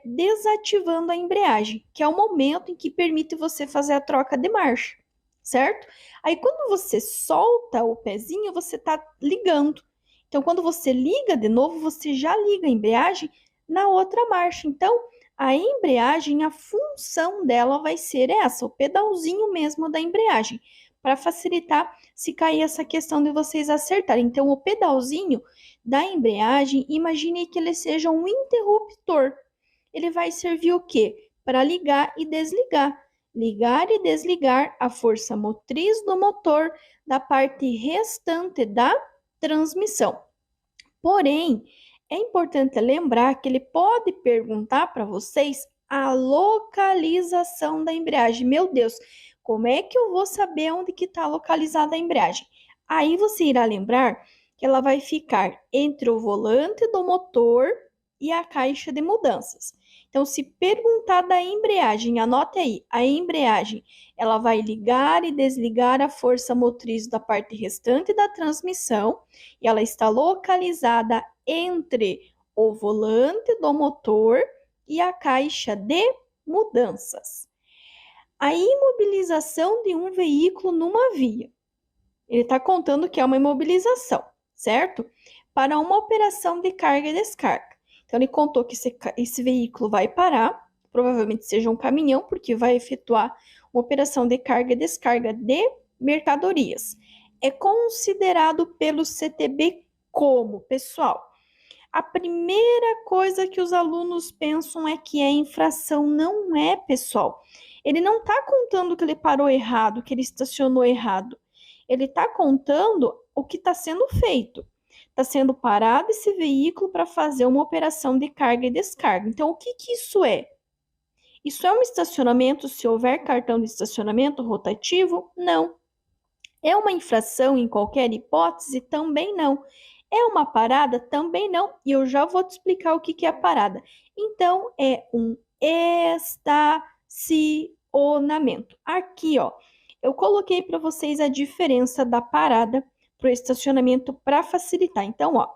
desativando a embreagem, que é o momento em que permite você fazer a troca de marcha, certo? Aí, quando você solta o pezinho, você está ligando. Então, quando você liga de novo, você já liga a embreagem na outra marcha. Então, a embreagem, a função dela vai ser essa, o pedalzinho mesmo da embreagem, para facilitar se cair essa questão de vocês acertarem. Então, o pedalzinho da embreagem, imagine que ele seja um interruptor. Ele vai servir o quê? Para ligar e desligar. Ligar e desligar a força motriz do motor da parte restante da transmissão. Porém, é importante lembrar que ele pode perguntar para vocês a localização da embreagem. Meu Deus, como é que eu vou saber onde que está localizada a embreagem? Aí você irá lembrar que ela vai ficar entre o volante do motor e a caixa de mudanças. Então, se perguntar da embreagem, anote aí, a embreagem, ela vai ligar e desligar a força motriz da parte restante da transmissão e ela está localizada entre o volante do motor e a caixa de mudanças. A imobilização de um veículo numa via. Ele está contando que é uma imobilização, certo? Para uma operação de carga e descarga. Então, ele contou que esse veículo vai parar, provavelmente seja um caminhão, porque vai efetuar uma operação de carga e descarga de mercadorias. É considerado pelo CTB como, pessoal, a primeira coisa que os alunos pensam é que é infração. Não é, pessoal. Ele não está contando que ele parou errado, que ele estacionou errado. Ele está contando o que está sendo feito. Está sendo parado esse veículo para fazer uma operação de carga e descarga. Então, o que isso é? Isso é um estacionamento se houver cartão de estacionamento rotativo? Não. É uma infração em qualquer hipótese? Também não. É uma parada? Também não. E eu já vou te explicar o que que é a parada. Então, é um estacionamento. Aqui, ó, eu coloquei para vocês a diferença da parada para o estacionamento para facilitar. Então, ó,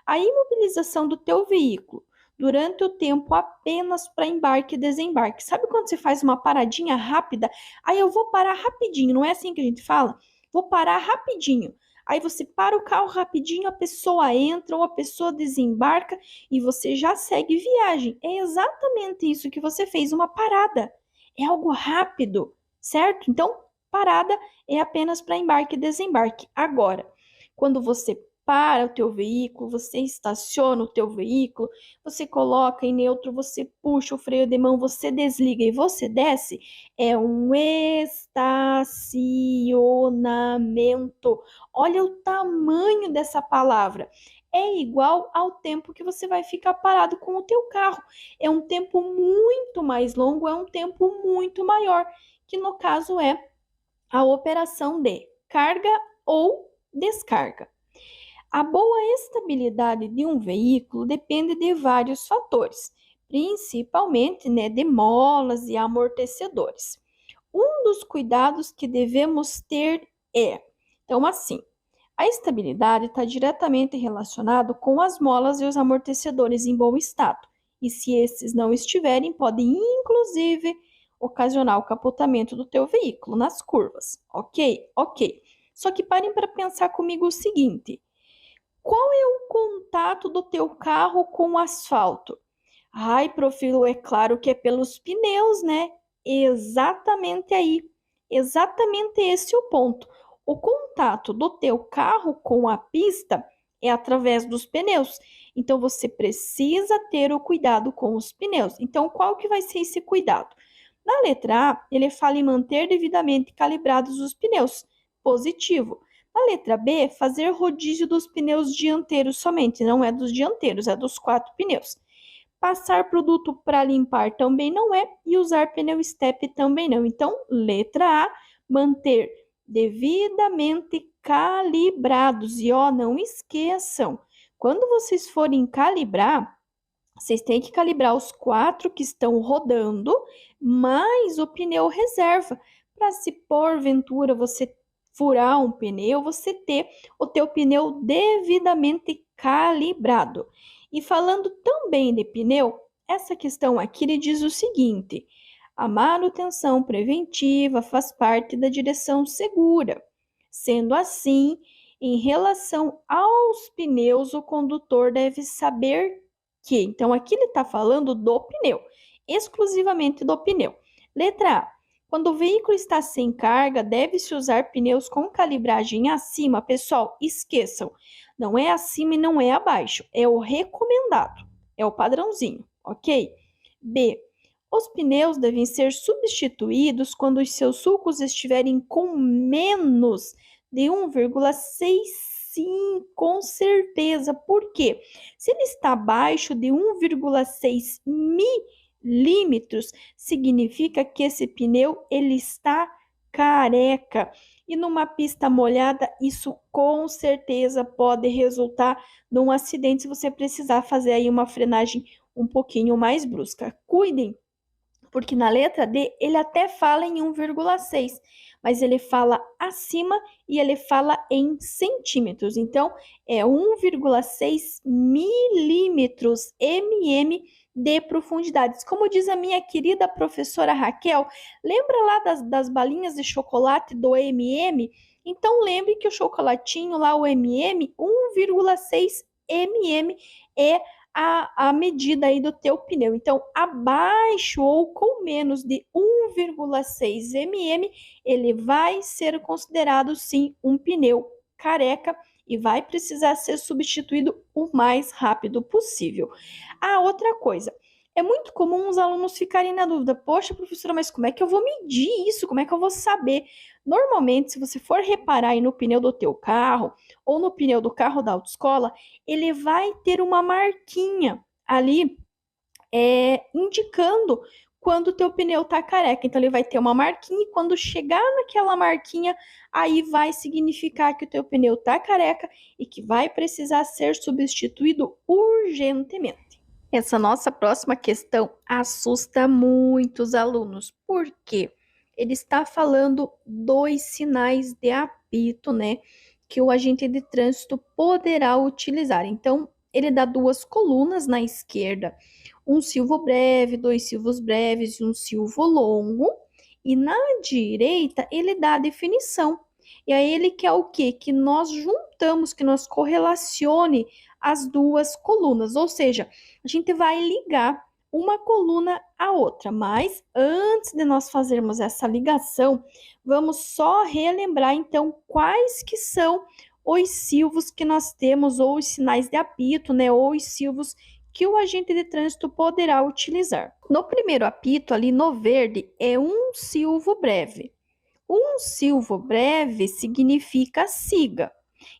a imobilização do teu veículo durante o tempo apenas para embarque e desembarque. Sabe quando você faz uma paradinha rápida? Aí eu vou parar rapidinho, não é assim que a gente fala? Vou parar rapidinho. Aí você para o carro rapidinho, a pessoa entra ou a pessoa desembarca e você já segue viagem. É exatamente isso que você fez, uma parada. É algo rápido, certo? Então, parada é apenas para embarque e desembarque. Agora, quando você para o teu veículo, você estaciona o teu veículo, você coloca em neutro, você puxa o freio de mão, você desliga e você desce, é um estacionamento. Olha o tamanho dessa palavra. É igual ao tempo que você vai ficar parado com o teu carro. É um tempo muito mais longo, é um tempo muito maior, que no caso é a operação de carga ou descarga. A boa estabilidade de um veículo depende de vários fatores, principalmente, né, de molas e amortecedores. Um dos cuidados que devemos ter é, então assim, a estabilidade está diretamente relacionada com as molas e os amortecedores em bom estado. E se esses não estiverem, podem inclusive ocasionar o capotamento do teu veículo nas curvas. Ok? Ok. Só que parem para pensar comigo o seguinte: qual é o contato do teu carro com o asfalto? Ai, Profilo, é claro que é pelos pneus, né? Exatamente aí. Exatamente esse é o ponto. O contato do teu carro com a pista é através dos pneus. Então você precisa ter o cuidado com os pneus. Então, qual que vai ser esse cuidado? Na letra A, ele fala em manter devidamente calibrados os pneus. Positivo. Na letra B, fazer rodízio dos pneus dianteiros somente. Não é dos dianteiros, é dos quatro pneus. Passar produto para limpar também não é, e usar pneu step também não. Então, letra A, manter devidamente calibrados. E ó, não esqueçam, quando vocês forem calibrar, vocês têm que calibrar os quatro que estão rodando, mais o pneu reserva, para se porventura você furar um pneu, você ter o teu pneu devidamente calibrado. E falando também de pneu, essa questão aqui ele diz o seguinte: a manutenção preventiva faz parte da direção segura. Sendo assim, em relação aos pneus, o condutor deve saber que, então aqui ele está falando do pneu, exclusivamente do pneu. Letra A. Quando o veículo está sem carga, deve-se usar pneus com calibragem acima. Pessoal, esqueçam, não é acima e não é abaixo, é o recomendado, é o padrãozinho, ok? B. Os pneus devem ser substituídos quando os seus sulcos estiverem com menos de 1,65, com certeza. Por quê? Se ele está abaixo de 1,6 milímetros, significa que esse pneu ele está careca. E numa pista molhada, isso com certeza pode resultar num acidente se você precisar fazer aí uma frenagem um pouquinho mais brusca. Cuidem, porque na letra D ele até fala em 1,6, mas ele fala acima e ele fala em centímetros. Então, é 1,6 milímetros, de profundidades. Como diz a minha querida professora Raquel, lembra lá das balinhas de chocolate do M&M? Então, lembre que o chocolatinho lá, o M&M, 1,6 mm é a medida aí do teu pneu. Então, abaixo ou com menos de 1,6 mm, ele vai ser considerado sim um pneu careca e vai precisar ser substituído o mais rápido possível. A outra coisa, é muito comum os alunos ficarem na dúvida: poxa, professora, mas como é que eu vou medir isso? Como é que eu vou saber? Normalmente, se você for reparar aí no pneu do teu carro ou no pneu do carro da autoescola, ele vai ter uma marquinha ali indicando quando o teu pneu tá careca. Então ele vai ter uma marquinha e quando chegar naquela marquinha, aí vai significar que o teu pneu tá careca e que vai precisar ser substituído urgentemente. Essa nossa próxima questão assusta muitos alunos. Por quê? Ele está falando dois sinais de apito, né, que o agente de trânsito poderá utilizar. Então, ele dá duas colunas na esquerda, um silvo breve, dois silvos breves e um silvo longo. E na direita, ele dá a definição. E aí ele quer o quê? Que nós juntamos, que nós correlacione as duas colunas, ou seja, a gente vai ligar uma coluna à outra, mas antes de nós fazermos essa ligação, vamos só relembrar então quais que são os silvos que nós temos, ou os sinais de apito, né, ou os silvos que o agente de trânsito poderá utilizar. No primeiro apito, ali no verde, é um silvo breve. Um silvo breve significa siga.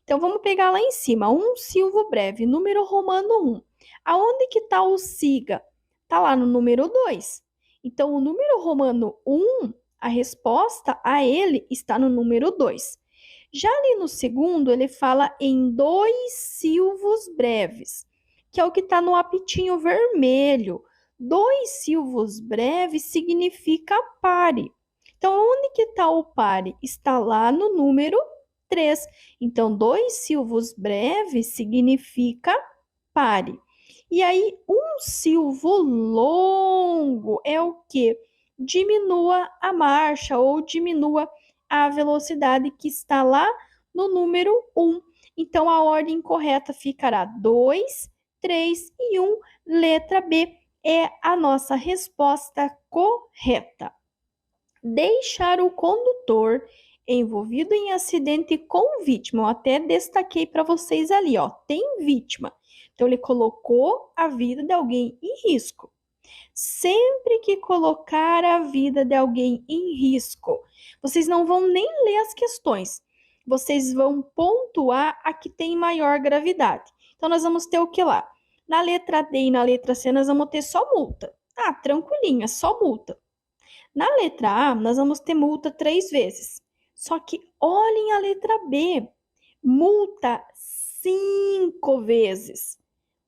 Então, vamos pegar lá em cima, um silvo breve, número romano 1. Aonde que está o siga? Está lá no número 2. Então, o número romano 1, a resposta a ele está no número 2. Já ali no segundo, ele fala em dois silvos breves, que é o que está no apitinho vermelho. Dois silvos breves significa pare. Então, onde que está o pare? Está lá no número 3. Então, dois silvos breves significa pare. E aí, um silvo longo é o que? Diminua a marcha ou diminua a velocidade que está lá no número 1. Então, a ordem correta ficará 2, 3 e 1. Letra B é a nossa resposta correta. Deixar o condutor envolvido em acidente com vítima. Eu até destaquei para vocês ali, ó, tem vítima. Então, ele colocou a vida de alguém em risco. Sempre que colocar a vida de alguém em risco, vocês não vão nem ler as questões. Vocês vão pontuar a que tem maior gravidade. Então, nós vamos ter o que lá? Na letra D e na letra C, nós vamos ter só multa. Ah, tranquilinho, é só multa. Na letra A, nós vamos ter multa 3 vezes. Só que olhem a letra B, multa 5 vezes.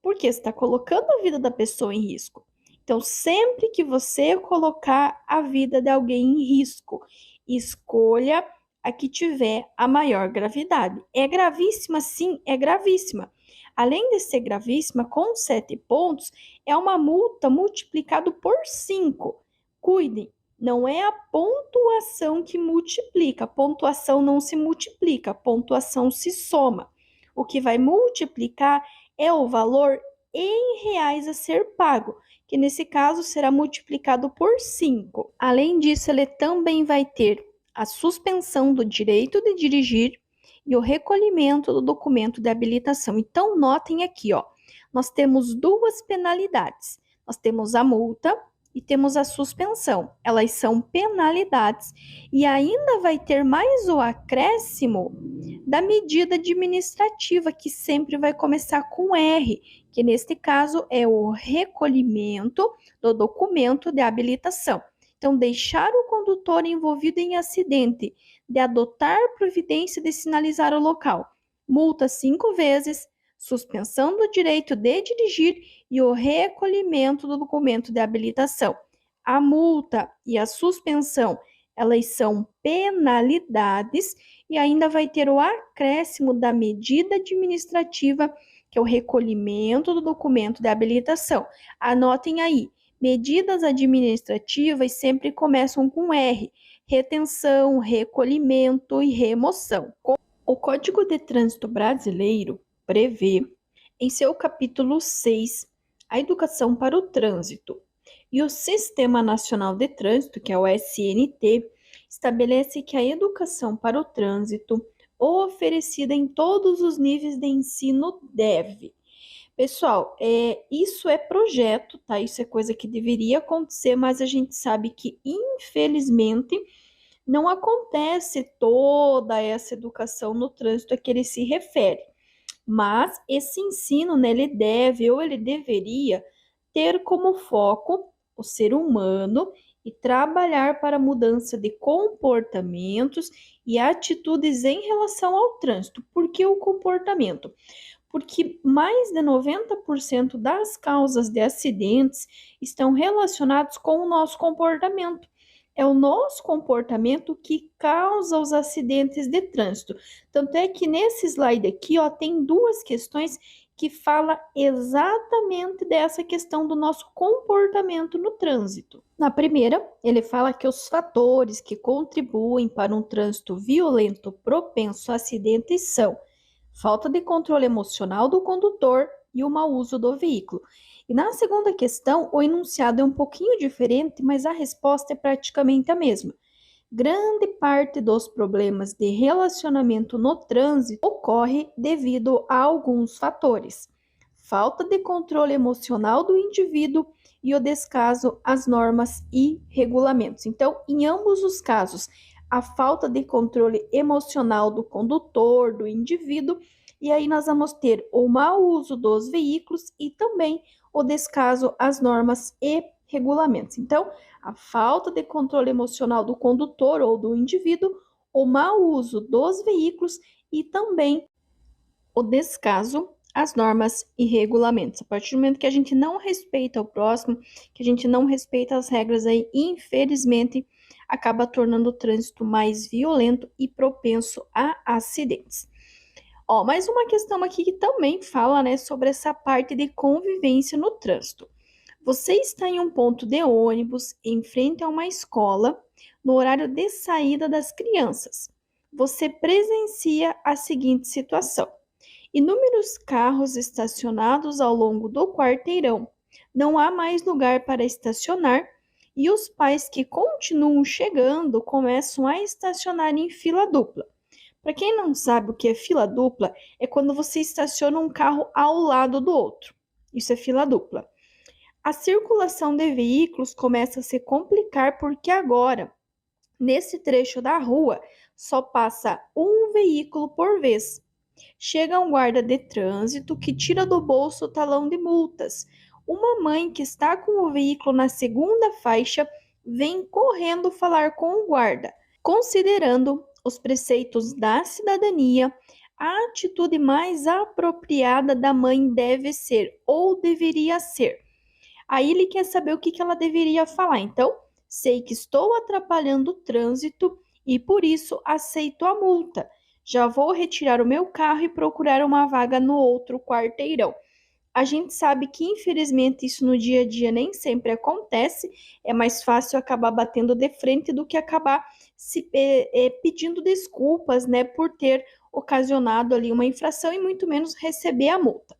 Porque você está colocando a vida da pessoa em risco. Então, sempre que você colocar a vida de alguém em risco, escolha a que tiver a maior gravidade. É gravíssima? Sim, é gravíssima. Além de ser gravíssima, com 7 pontos, é uma multa multiplicado por 5. Cuidem, não é a pontuação que multiplica. A pontuação não se multiplica, a pontuação se soma. O que vai multiplicar é o valor em reais a ser pago, que nesse caso será multiplicado por 5. Além disso, ele também vai ter a suspensão do direito de dirigir e o recolhimento do documento de habilitação. Então, notem aqui, ó, nós temos duas penalidades. Nós temos a multa e temos a suspensão. Elas são penalidades e ainda vai ter mais o acréscimo da medida administrativa, que sempre vai começar com R, que neste caso é o recolhimento do documento de habilitação. Então, deixar o condutor envolvido em acidente de adotar providência de sinalizar o local. Multa 5 vezes, suspensão do direito de dirigir e o recolhimento do documento de habilitação. A multa e a suspensão, elas são penalidades e ainda vai ter o acréscimo da medida administrativa, que é o recolhimento do documento de habilitação. Anotem aí, medidas administrativas sempre começam com R, retenção, recolhimento e remoção. O Código de Trânsito Brasileiro prevê, em seu capítulo 6, a educação para o trânsito. E o Sistema Nacional de Trânsito, que é o SNT, estabelece que a educação para o trânsito, oferecida em todos os níveis de ensino, deve. Pessoal, isso é projeto, tá? Isso é coisa que deveria acontecer, mas a gente sabe que, infelizmente, não acontece toda essa educação no trânsito a que ele se refere. Mas esse ensino, né, ele deve ou ele deveria ter como foco o ser humano e trabalhar para a mudança de comportamentos e atitudes em relação ao trânsito. Por que o comportamento? Porque mais de 90% das causas de acidentes estão relacionados com o nosso comportamento. É o nosso comportamento que causa os acidentes de trânsito. Tanto é que nesse slide aqui, ó, tem duas questões que fala exatamente dessa questão do nosso comportamento no trânsito. Na primeira, ele fala que os fatores que contribuem para um trânsito violento propenso a acidentes são falta de controle emocional do condutor e o mau uso do veículo. E na segunda questão, o enunciado é um pouquinho diferente, mas a resposta é praticamente a mesma. Grande parte dos problemas de relacionamento no trânsito ocorre devido a alguns fatores: falta de controle emocional do indivíduo e o descaso às normas e regulamentos. Então, em ambos os casos, a falta de controle emocional do condutor, do indivíduo, e aí nós vamos ter o mau uso dos veículos e também o descaso às normas e regulamentos. Então, a falta de controle emocional do condutor ou do indivíduo, o mau uso dos veículos e também o descaso às normas e regulamentos. A partir do momento que a gente não respeita o próximo, que a gente não respeita as regras aí, infelizmente, acaba tornando o trânsito mais violento e propenso a acidentes. Ó, mais uma questão aqui que também fala, né, sobre essa parte de convivência no trânsito. Você está em um ponto de ônibus em frente a uma escola no horário de saída das crianças. Você presencia a seguinte situação: inúmeros carros estacionados ao longo do quarteirão. Não há mais lugar para estacionar e os pais que continuam chegando começam a estacionar em fila dupla. Para quem não sabe o que é fila dupla, é quando você estaciona um carro ao lado do outro. Isso é fila dupla. A circulação de veículos começa a se complicar porque agora, nesse trecho da rua, só passa um veículo por vez. Chega um guarda de trânsito que tira do bolso o talão de multas. Uma mãe que está com o veículo na segunda faixa vem correndo falar com o guarda. Considerando os preceitos da cidadania, a atitude mais apropriada da mãe deve ser ou deveria ser. Aí ele quer saber o que ela deveria falar. Então, sei que estou atrapalhando o trânsito e por isso aceito a multa. Já vou retirar o meu carro e procurar uma vaga no outro quarteirão. A gente sabe que, infelizmente, isso no dia a dia nem sempre acontece. É mais fácil acabar batendo de frente do que acabar pedindo desculpas, né, por ter ocasionado ali uma infração e muito menos receber a multa.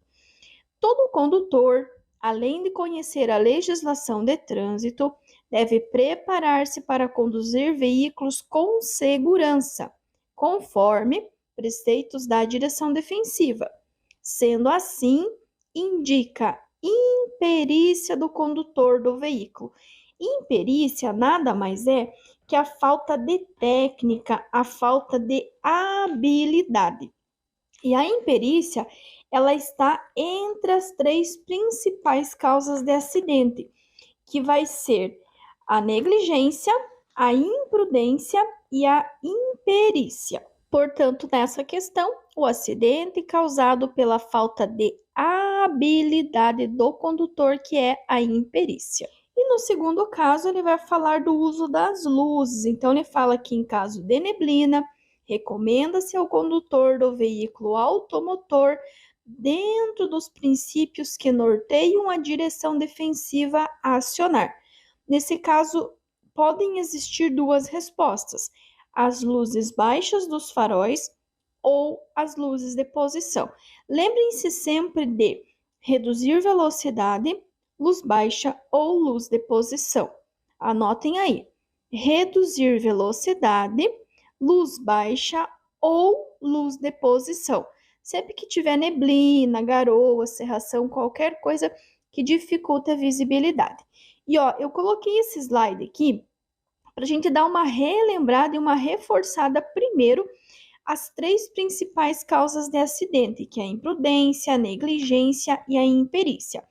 Todo condutor, além de conhecer a legislação de trânsito, deve preparar-se para conduzir veículos com segurança, conforme preceitos da direção defensiva. Sendo assim, indica imperícia do condutor do veículo. Imperícia nada mais é que a falta de técnica, a falta de habilidade. E a imperícia, ela está entre as três principais causas de acidente, que vai ser a negligência, a imprudência e a imperícia. Portanto, nessa questão, o acidente causado pela falta de habilidade do condutor, que é a imperícia. E no segundo caso, ele vai falar do uso das luzes. Então, ele fala que em caso de neblina, recomenda-se ao condutor do veículo automotor, dentro dos princípios que norteiam a direção defensiva, a acionar. Nesse caso, podem existir duas respostas: as luzes baixas dos faróis ou as luzes de posição. Lembrem-se sempre de reduzir velocidade, luz baixa ou luz de posição. Anotem aí: reduzir velocidade, luz baixa ou luz de posição. Sempre que tiver neblina, garoa, cerração, qualquer coisa que dificulte a visibilidade. E ó, eu coloquei esse slide aqui para a gente dar uma relembrada e uma reforçada primeiro as três principais causas de acidente, que é a imprudência, a negligência e a imperícia.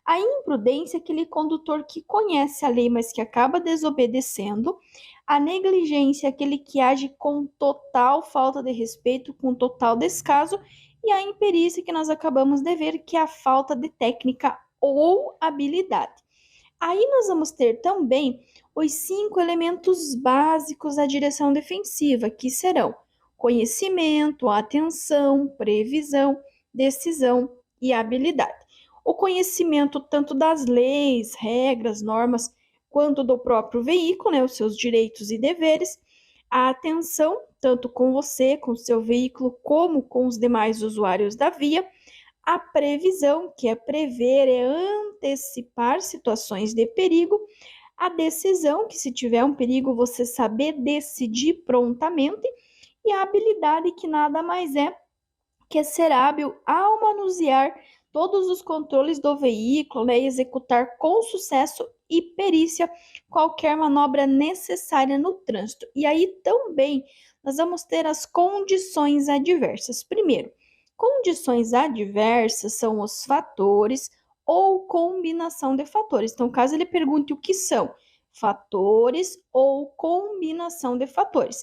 A imprudência é aquele condutor que conhece a lei, mas que acaba desobedecendo. A negligência é aquele que age com total falta de respeito, com total descaso. E a imperícia que nós acabamos de ver, que é a falta de técnica ou habilidade. Aí nós vamos ter também os 5 elementos básicos da direção defensiva, que serão conhecimento, atenção, previsão, decisão e habilidade. O conhecimento tanto das leis, regras, normas, quanto do próprio veículo, né, os seus direitos e deveres. A atenção, tanto com você, com o seu veículo, como com os demais usuários da via. A previsão, que é prever, é antecipar situações de perigo. A decisão, que se tiver um perigo, você saber decidir prontamente. E a habilidade, que nada mais é que ser hábil ao manusear todos os controles do veículo, né, e executar com sucesso e perícia qualquer manobra necessária no trânsito. E aí também nós vamos ter as condições adversas. Primeiro, condições adversas são os fatores ou combinação de fatores. Então, caso ele pergunte o que são fatores ou combinação de fatores.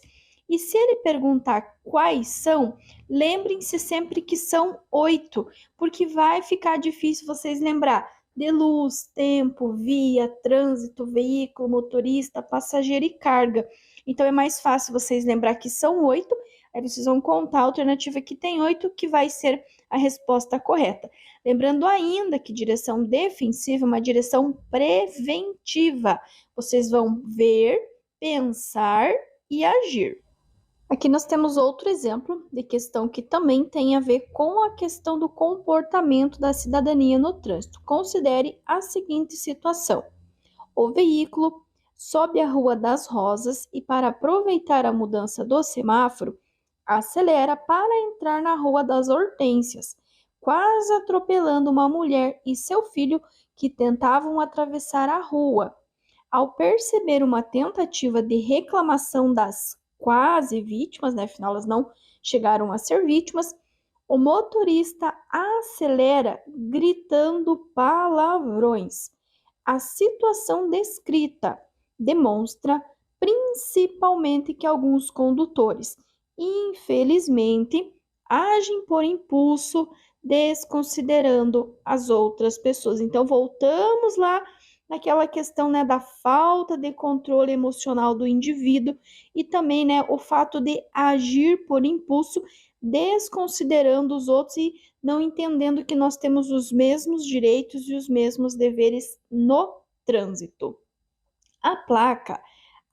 E se ele perguntar quais são, lembrem-se sempre que são 8, porque vai ficar difícil vocês lembrar de luz, tempo, via, trânsito, veículo, motorista, passageiro e carga. Então é mais fácil vocês lembrar que são 8, aí vocês vão contar a alternativa que tem 8, que vai ser a resposta correta. Lembrando ainda que direção defensiva é uma direção preventiva. Vocês vão ver, pensar e agir. Aqui nós temos outro exemplo de questão que também tem a ver com a questão do comportamento da cidadania no trânsito. Considere a seguinte situação: o veículo sobe a Rua das Rosas e, para aproveitar a mudança do semáforo, acelera para entrar na Rua das Hortênsias, quase atropelando uma mulher e seu filho que tentavam atravessar a rua. Ao perceber uma tentativa de reclamação das quase vítimas, né? Afinal, elas não chegaram a ser vítimas, o motorista acelera gritando palavrões. A situação descrita demonstra principalmente que alguns condutores, infelizmente, agem por impulso, desconsiderando as outras pessoas. Então, voltamos lá naquela questão, né, da falta de controle emocional do indivíduo e também, né, o fato de agir por impulso, desconsiderando os outros e não entendendo que nós temos os mesmos direitos e os mesmos deveres no trânsito. A placa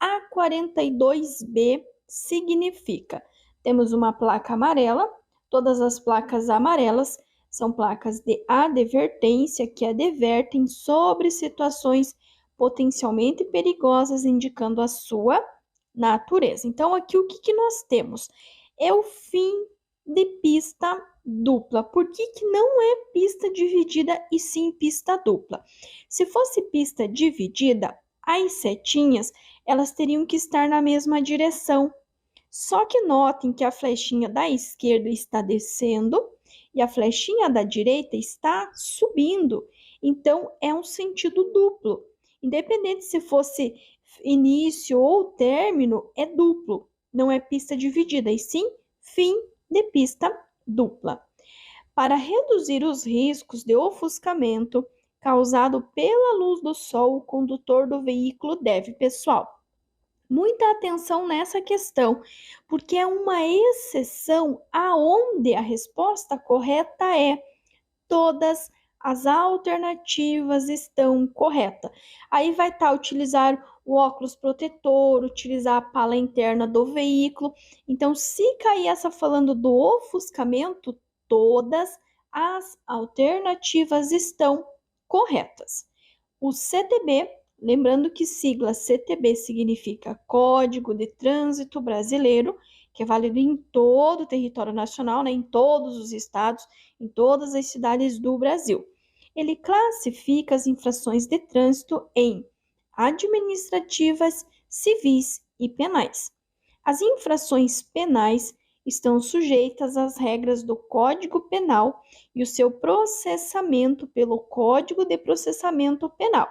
A42B significa: temos uma placa amarela, todas as placas amarelas são placas de advertência, que advertem sobre situações potencialmente perigosas, indicando a sua natureza. Então, aqui o que nós temos? É o fim de pista dupla. Por que não é pista dividida e sim pista dupla? Se fosse pista dividida, as setinhas, elas teriam que estar na mesma direção. Só que notem que a flechinha da esquerda está descendo e a flechinha da direita está subindo. Então, é um sentido duplo. Independente se fosse início ou término, é duplo. Não é pista dividida, e sim fim de pista dupla. Para reduzir os riscos de ofuscamento causado pela luz do sol, o condutor do veículo deve, pessoal, muita atenção nessa questão, porque é uma exceção aonde a resposta correta é: todas as alternativas estão corretas. Aí vai estar utilizar o óculos protetor, utilizar a pala interna do veículo. Então, se cair essa falando do ofuscamento, todas as alternativas estão corretas. O CTB, lembrando que sigla CTB significa Código de Trânsito Brasileiro, que é válido em todo o território nacional, né, em todos os estados, em todas as cidades do Brasil. Ele classifica as infrações de trânsito em administrativas, civis e penais. As infrações penais estão sujeitas às regras do Código Penal e o seu processamento pelo Código de Processamento Penal.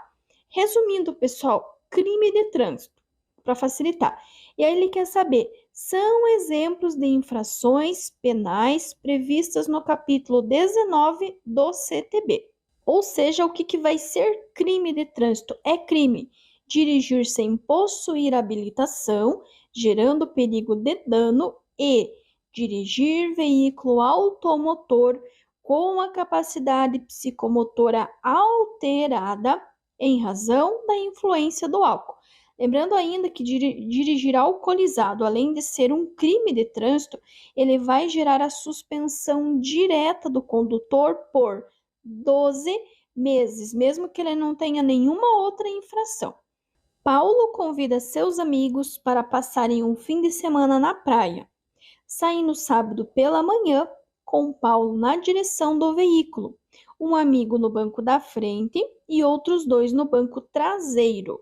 Resumindo, pessoal, crime de trânsito, para facilitar. E aí ele quer saber, são exemplos de infrações penais previstas no capítulo 19 do CTB. Ou seja, o que vai ser crime de trânsito? É crime dirigir sem possuir habilitação, gerando perigo de dano, e dirigir veículo automotor com a capacidade psicomotora alterada em razão da influência do álcool. Lembrando ainda que dirigir alcoolizado, além de ser um crime de trânsito, ele vai gerar a suspensão direta do condutor por 12 meses, mesmo que ele não tenha nenhuma outra infração. Paulo convida seus amigos para passarem um fim de semana na praia. Saem no sábado pela manhã, com Paulo na direção do veículo, um amigo no banco da frente e outros dois no banco traseiro.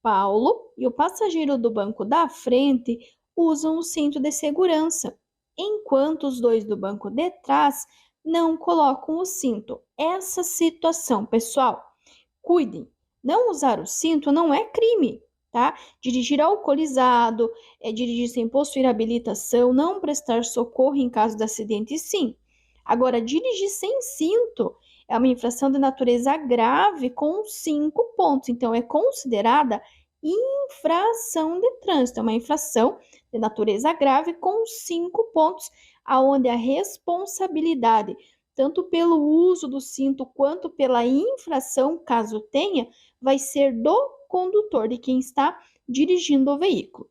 Paulo e o passageiro do banco da frente usam o cinto de segurança, enquanto os dois do banco de trás não colocam o cinto. Essa situação, pessoal, cuidem. Não usar o cinto não é crime, tá? Dirigir alcoolizado, dirigir sem possuir habilitação, não prestar socorro em caso de acidente, sim. Agora, dirigir sem cinto é uma infração de natureza grave com 5 pontos. Então, é considerada infração de trânsito. É uma infração de natureza grave com 5 pontos, aonde a responsabilidade, tanto pelo uso do cinto quanto pela infração, caso tenha, vai ser do condutor, de quem está dirigindo o veículo.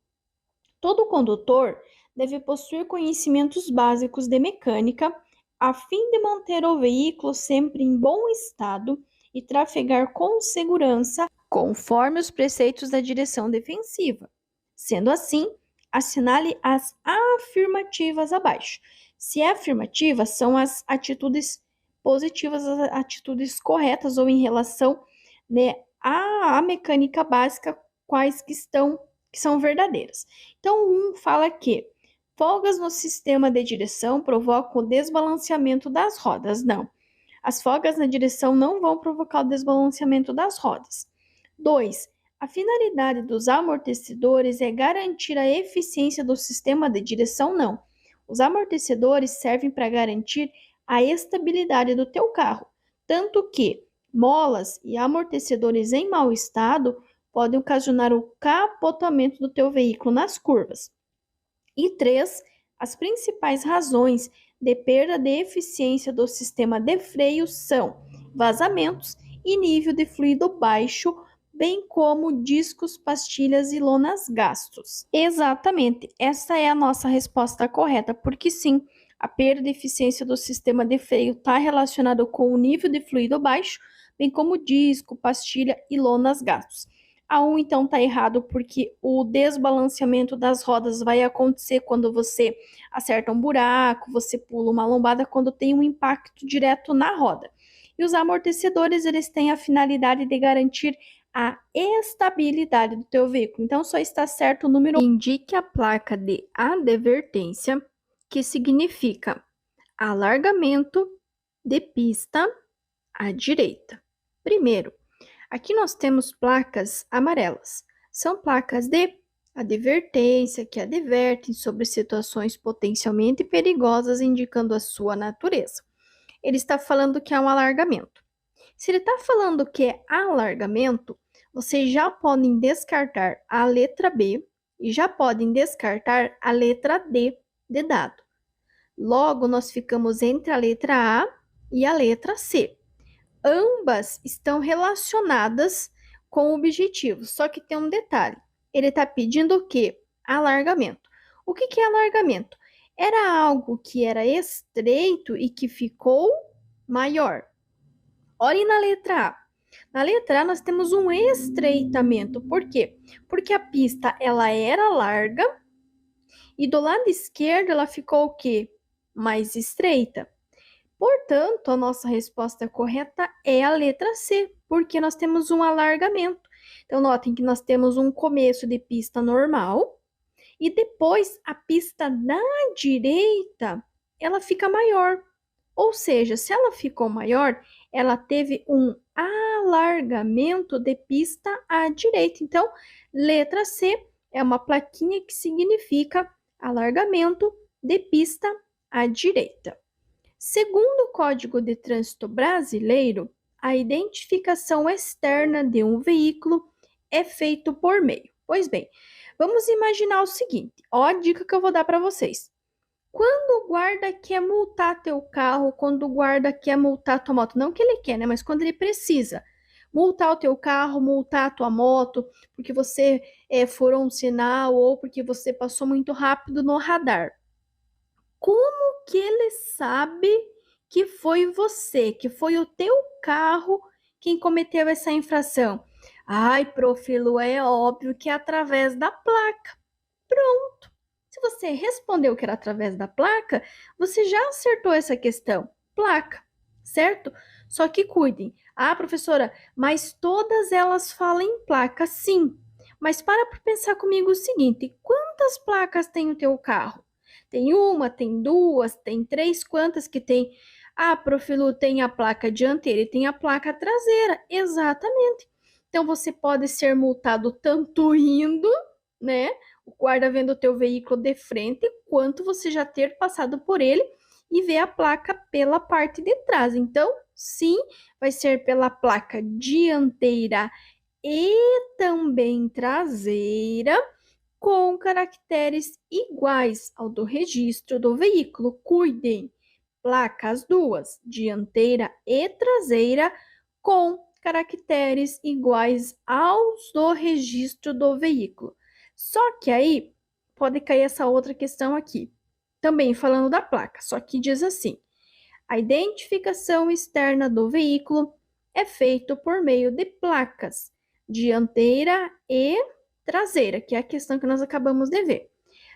Todo condutor deve possuir conhecimentos básicos de mecânica, a fim de manter o veículo sempre em bom estado e trafegar com segurança, conforme os preceitos da direção defensiva. Sendo assim, assinale as afirmativas abaixo. Se é afirmativa, são as atitudes positivas, as atitudes corretas ou em relação, né, à mecânica básica, quais que são verdadeiras. Então, fala que folgas no sistema de direção provocam o desbalanceamento das rodas. Não, as folgas na direção não vão provocar o desbalanceamento das rodas. 2. A finalidade dos amortecedores é garantir a eficiência do sistema de direção? Não. Os amortecedores servem para garantir a estabilidade do teu carro, tanto que molas e amortecedores em mau estado podem ocasionar o capotamento do teu veículo nas curvas. E 3. As principais razões de perda de eficiência do sistema de freio são vazamentos e nível de fluido baixo, bem como discos, pastilhas e lonas gastos. Exatamente, essa é a nossa resposta correta, porque sim, a perda de eficiência do sistema de freio está relacionada com o nível de fluido baixo, bem como disco, pastilha e lonas gastos. A 1, então, está errado, porque o desbalanceamento das rodas vai acontecer quando você acerta um buraco, você pula uma lombada, quando tem um impacto direto na roda. E os amortecedores, eles têm a finalidade de garantir a estabilidade do teu veículo. Então, só está certo o número. Indique a placa de advertência, que significa alargamento de pista à direita. Primeiro, aqui nós temos placas amarelas. São placas de advertência que advertem sobre situações potencialmente perigosas, indicando a sua natureza. Ele está falando que é um alargamento. Se ele está falando que é alargamento, vocês já podem descartar a letra B e já podem descartar a letra D de dado. Logo, nós ficamos entre a letra A e a letra C. Ambas estão relacionadas com o objetivo, só que tem um detalhe. Ele está pedindo o quê? Alargamento. O que é alargamento? Era algo que era estreito e que ficou maior. Olhem na letra A. Na letra A nós temos um estreitamento. Por quê? Porque a pista ela era larga e do lado esquerdo ela ficou o quê? Mais estreita. Portanto, a nossa resposta correta é a letra C, porque nós temos um alargamento. Então, notem que nós temos um começo de pista normal E depois a pista da direita, ela fica maior. Ou seja, se ela ficou maior, ela teve um alargamento de pista à direita. Então, letra C é uma plaquinha que significa alargamento de pista à direita. Segundo o Código de Trânsito Brasileiro, a identificação externa de um veículo é feito por meio. Pois bem, vamos imaginar o seguinte, ó a dica que eu vou dar para vocês. Quando o guarda quer multar teu carro, quando o guarda quer multar tua moto, não que ele quer, né, mas quando ele precisa multar o teu carro, multar a tua moto, porque você furou um sinal ou porque você passou muito rápido no radar. Como que ele sabe que foi você, que foi o teu carro quem cometeu essa infração? Ai, prof. Lu, é óbvio que é através da placa. Pronto. Se você respondeu que era através da placa, você já acertou essa questão. Placa, certo? Só que cuidem. Ah, professora, mas todas elas falam em placa, sim. Mas para pensar comigo o seguinte: quantas placas tem o teu carro? Tem uma, tem duas, tem três, quantas que tem? Ah, prof. Lu, tem a placa dianteira e tem a placa traseira. Exatamente. Então você pode ser multado tanto indo, né? O guarda vendo o teu veículo de frente, quanto você já ter passado por ele e ver a placa pela parte de trás. Então, sim, vai ser pela placa dianteira e também traseira, com caracteres iguais ao do registro do veículo. Cuidem, placas duas, dianteira e traseira, com caracteres iguais aos do registro do veículo. Só que aí pode cair essa outra questão aqui, também falando da placa, só que diz assim: a identificação externa do veículo é feita por meio de placas dianteira e traseira, que é a questão que nós acabamos de ver.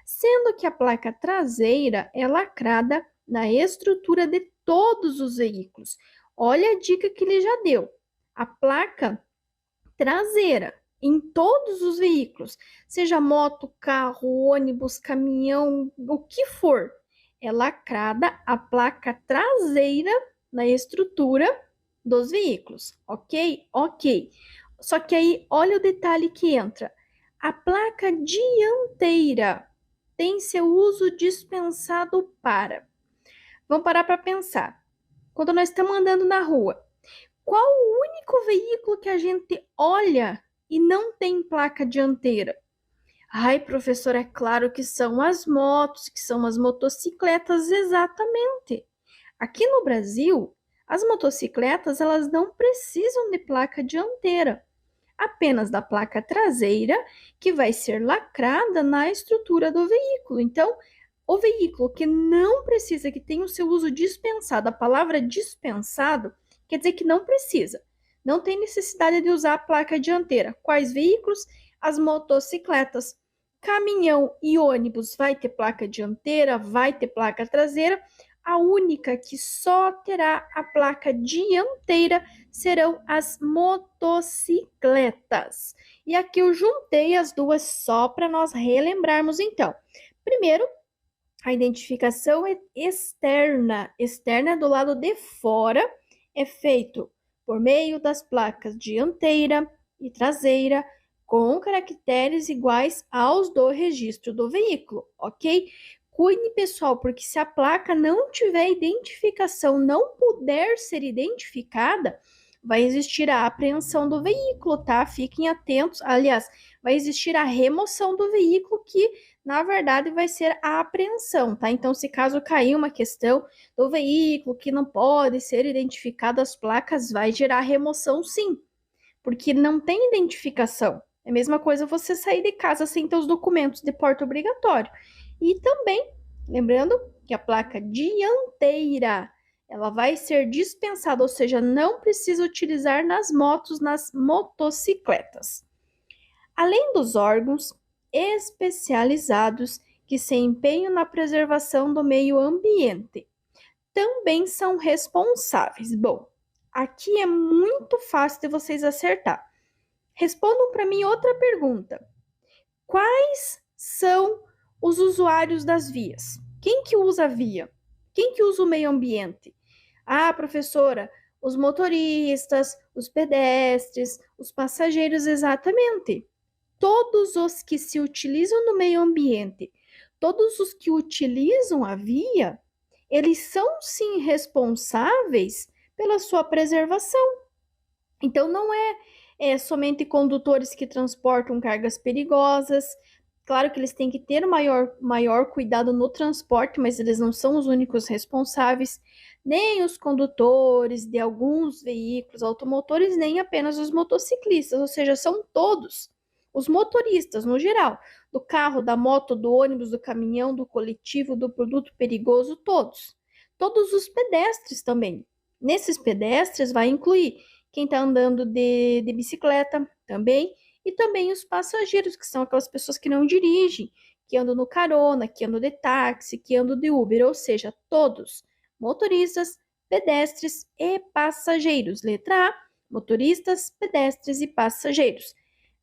Sendo que a placa traseira é lacrada na estrutura de todos os veículos. Olha a dica que ele já deu. A placa traseira em todos os veículos, seja moto, carro, ônibus, caminhão, o que for, é lacrada a placa traseira na estrutura dos veículos, ok? Ok. Só que aí, olha o detalhe que entra. A placa dianteira tem seu uso dispensado para. Vamos parar para pensar. Quando nós estamos andando na rua, qual o único veículo que a gente olha e não tem placa dianteira? Ai, professor, é claro que são as motos, que são as motocicletas, exatamente. Aqui no Brasil, as motocicletas, elas não precisam de placa dianteira, apenas da placa traseira, que vai ser lacrada na estrutura do veículo. Então, o veículo que não precisa, que tem o seu uso dispensado, a palavra dispensado quer dizer que não precisa, não tem necessidade de usar a placa dianteira. Quais veículos? As motocicletas. Caminhão e ônibus vai ter placa dianteira, vai ter placa traseira. A única que só terá a placa dianteira serão as motocicletas. E aqui eu juntei as duas só para nós relembrarmos então. Primeiro, a identificação externa. Externa do lado de fora é feito por meio das placas dianteira e traseira com caracteres iguais aos do registro do veículo, ok? Cuide, pessoal, porque se a placa não tiver identificação, não puder ser identificada, vai existir a apreensão do veículo, tá? Fiquem atentos. Aliás, vai existir a remoção do veículo, que na verdade vai ser a apreensão, tá? Então, se caso cair uma questão do veículo que não pode ser identificado as placas, vai gerar remoção, sim, porque não tem identificação. É a mesma coisa você sair de casa sem ter os documentos de porte obrigatório. E também, lembrando que a placa dianteira, ela vai ser dispensada, ou seja, não precisa utilizar nas motos, nas motocicletas. Além dos órgãos especializados que se empenham na preservação do meio ambiente, também são responsáveis. Bom, aqui é muito fácil de vocês acertar. Respondam para mim outra pergunta. Quais são Os usuários das vias. Quem que usa a via? Quem que usa o meio ambiente? Ah, professora, os motoristas, os pedestres, os passageiros, exatamente. Todos os que se utilizam do meio ambiente, todos os que utilizam a via, eles são sim responsáveis pela sua preservação. Então, não é somente condutores que transportam cargas perigosas. Claro que eles têm que ter maior cuidado no transporte, mas eles não são os únicos responsáveis, nem os condutores de alguns veículos automotores, nem apenas os motociclistas, ou seja, são todos os motoristas no geral, do carro, da moto, do ônibus, do caminhão, do coletivo, do produto perigoso, todos. Todos os pedestres também. Nesses pedestres vai incluir quem está andando de bicicleta também, e também os passageiros, que são aquelas pessoas que não dirigem, que andam no carona, que andam de táxi, que andam de Uber, ou seja, todos, motoristas, pedestres e passageiros. Letra A, motoristas, pedestres e passageiros.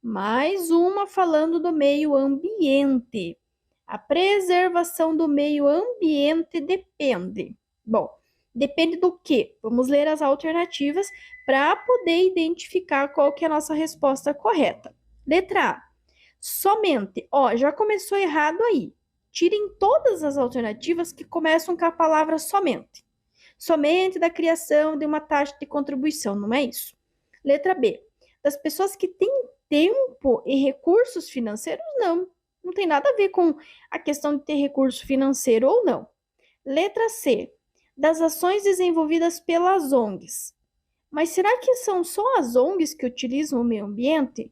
Mais uma falando do meio ambiente. A preservação do meio ambiente depende. Bom, depende do quê? Vamos ler as alternativas para poder identificar qual que é a nossa resposta correta. Letra A. Somente. Ó, já começou errado aí. Tirem todas as alternativas que começam com a palavra somente. Somente da criação de uma taxa de contribuição, não é isso? Letra B. Das pessoas que têm tempo e recursos financeiros, não. Não tem nada a ver com a questão de ter recurso financeiro ou não. Letra C. Das ações desenvolvidas pelas ONGs. Mas será que são só as ONGs que utilizam o meio ambiente?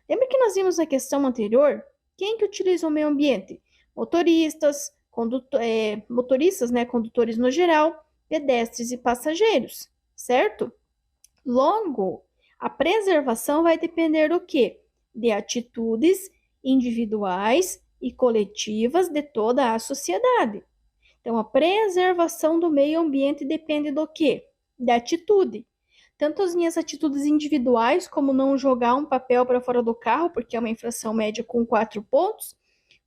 Lembra que nós vimos na questão anterior? Quem que utiliza o meio ambiente? Motoristas, motoristas, né, condutores no geral, pedestres e passageiros, certo? Logo, a preservação vai depender do quê? De atitudes individuais e coletivas de toda a sociedade. Então, a preservação do meio ambiente depende do quê? Da atitude. Tanto as minhas atitudes individuais, como não jogar um papel para fora do carro, porque é uma infração média com 4 pontos,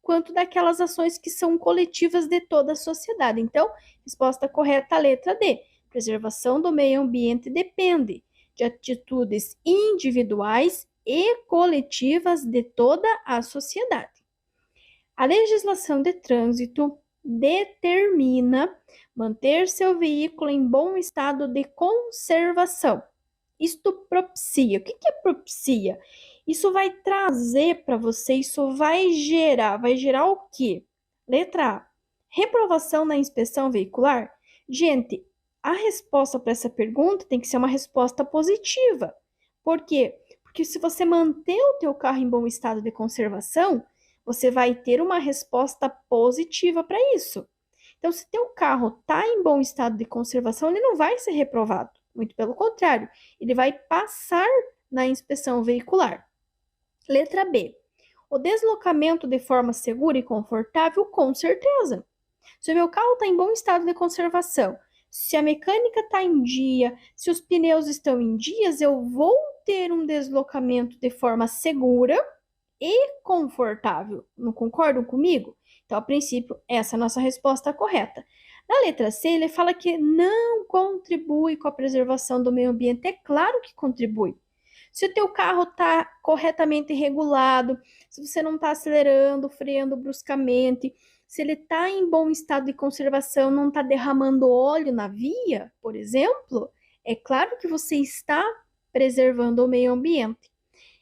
quanto daquelas ações que são coletivas de toda a sociedade. Então, resposta correta, a letra D. Preservação do meio ambiente depende de atitudes individuais e coletivas de toda a sociedade. A legislação de trânsito determina manter seu veículo em bom estado de conservação. Isto propicia. O que é propicia? Isso vai trazer para você, isso vai gerar o quê? Letra A, reprovação na inspeção veicular. Gente, a resposta para essa pergunta tem que ser uma resposta positiva. Por quê? Porque se você manter o teu carro em bom estado de conservação, você vai ter uma resposta positiva para isso. Então, se teu carro está em bom estado de conservação, ele não vai ser reprovado. Muito pelo contrário, ele vai passar na inspeção veicular. Letra B. O deslocamento de forma segura e confortável, com certeza. Se o meu carro está em bom estado de conservação, se a mecânica está em dia, se os pneus estão em dias, eu vou ter um deslocamento de forma segura e confortável. Não concordam comigo? Então, a princípio, essa é a nossa resposta correta. Na letra C, ele fala que não contribui com a preservação do meio ambiente. É claro que contribui. Se o teu carro está corretamente regulado, se você não está acelerando, freando bruscamente, se ele está em bom estado de conservação, não está derramando óleo na via, por exemplo, é claro que você está preservando o meio ambiente.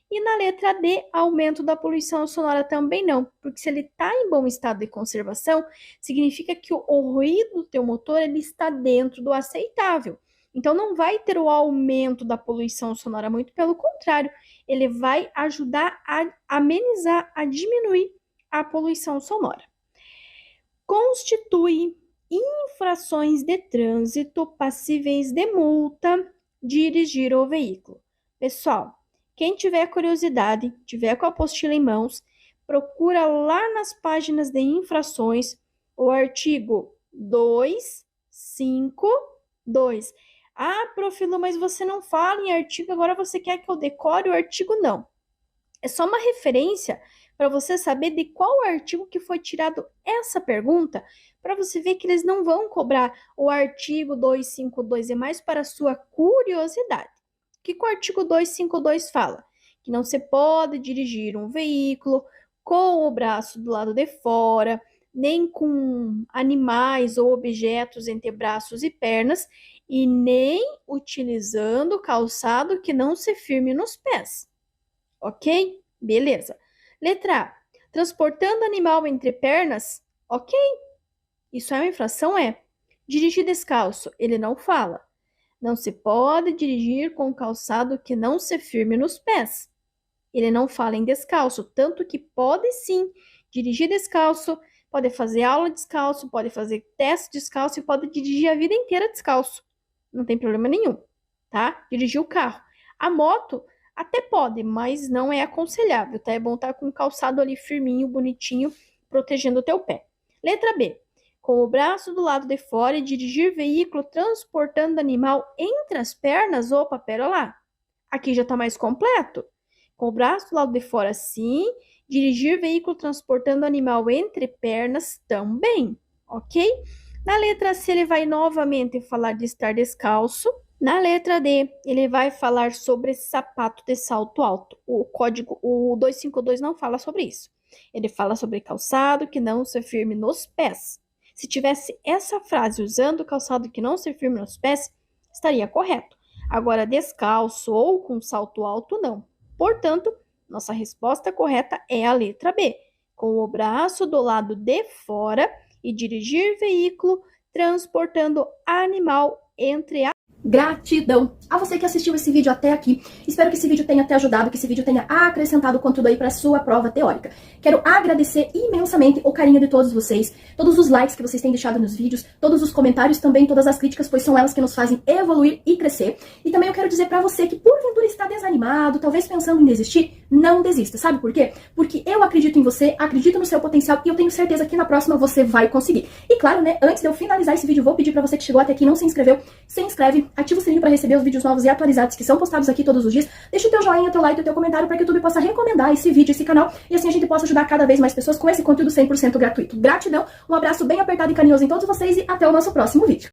E na letra D, aumento da poluição sonora também não, porque se ele está em bom estado de conservação, significa que o ruído do teu motor ele está dentro do aceitável. Então não vai ter o aumento da poluição sonora, muito pelo contrário, ele vai ajudar a amenizar, a diminuir a poluição sonora. Constitui infrações de trânsito passíveis de multa dirigir o veículo. Pessoal, quem tiver curiosidade, tiver com a apostila em mãos, procura lá nas páginas de infrações o artigo 252. Ah, Profilo, mas você não fala em artigo, agora você quer que eu decore o artigo? Não. É só uma referência para você saber de qual artigo que foi tirado essa pergunta, para você ver que eles não vão cobrar o artigo 252, é mais para sua curiosidade. O que o artigo 252 fala? Que não se pode dirigir um veículo com o braço do lado de fora, nem com animais ou objetos entre braços e pernas, e nem utilizando calçado que não se firme nos pés. Ok? Beleza. Letra A. Transportando animal entre pernas? Ok. Isso é uma infração? É. Dirigir descalço? Ele não fala. Não se pode dirigir com calçado que não se firme nos pés. Ele não fala em descalço, tanto que pode sim dirigir descalço, pode fazer aula descalço, pode fazer teste descalço e pode dirigir a vida inteira descalço. Não tem problema nenhum, tá? Dirigir o carro. A moto até pode, mas não é aconselhável, tá? É bom estar com o calçado ali firminho, bonitinho, protegendo o teu pé. Letra B. Com o braço do lado de fora e dirigir veículo transportando animal entre as pernas. Opa, pera lá. Aqui já tá mais completo. Com o braço do lado de fora, sim. Dirigir veículo transportando animal entre pernas, também, ok? Na letra C, ele vai novamente falar de estar descalço. Na letra D, ele vai falar sobre sapato de salto alto. O código, o 252 não fala sobre isso. Ele fala sobre calçado que não se firme nos pés. Se tivesse essa frase usando calçado que não se firme nos pés, estaria correto. Agora, descalço ou com salto alto, não. Portanto, nossa resposta correta é a letra B, com o braço do lado de fora e dirigir veículo transportando animal entre a... Gratidão a você que assistiu esse vídeo até aqui. Espero que esse vídeo tenha te ajudado, que esse vídeo tenha acrescentado conteúdo aí para sua prova teórica. Quero agradecer imensamente o carinho de todos vocês, todos os likes que vocês têm deixado nos vídeos, todos os comentários também, todas as críticas, pois são elas que nos fazem evoluir e crescer. E também eu quero dizer para você que porventura está desanimado, talvez pensando em desistir, não desista. Sabe por quê? Porque eu acredito em você, acredito no seu potencial e eu tenho certeza que na próxima você vai conseguir. E claro, né, antes de eu finalizar esse vídeo, eu vou pedir para você que chegou até aqui e não se inscreveu, se inscreve, ativa o sininho para receber os vídeos novos e atualizados que são postados aqui todos os dias. Deixa o teu joinha, teu like, o teu comentário para que o YouTube possa recomendar esse vídeo, esse canal, e assim a gente possa ajudar cada vez mais pessoas com esse conteúdo 100% gratuito. Gratidão, um abraço bem apertado e carinhoso em todos vocês e até o nosso próximo vídeo.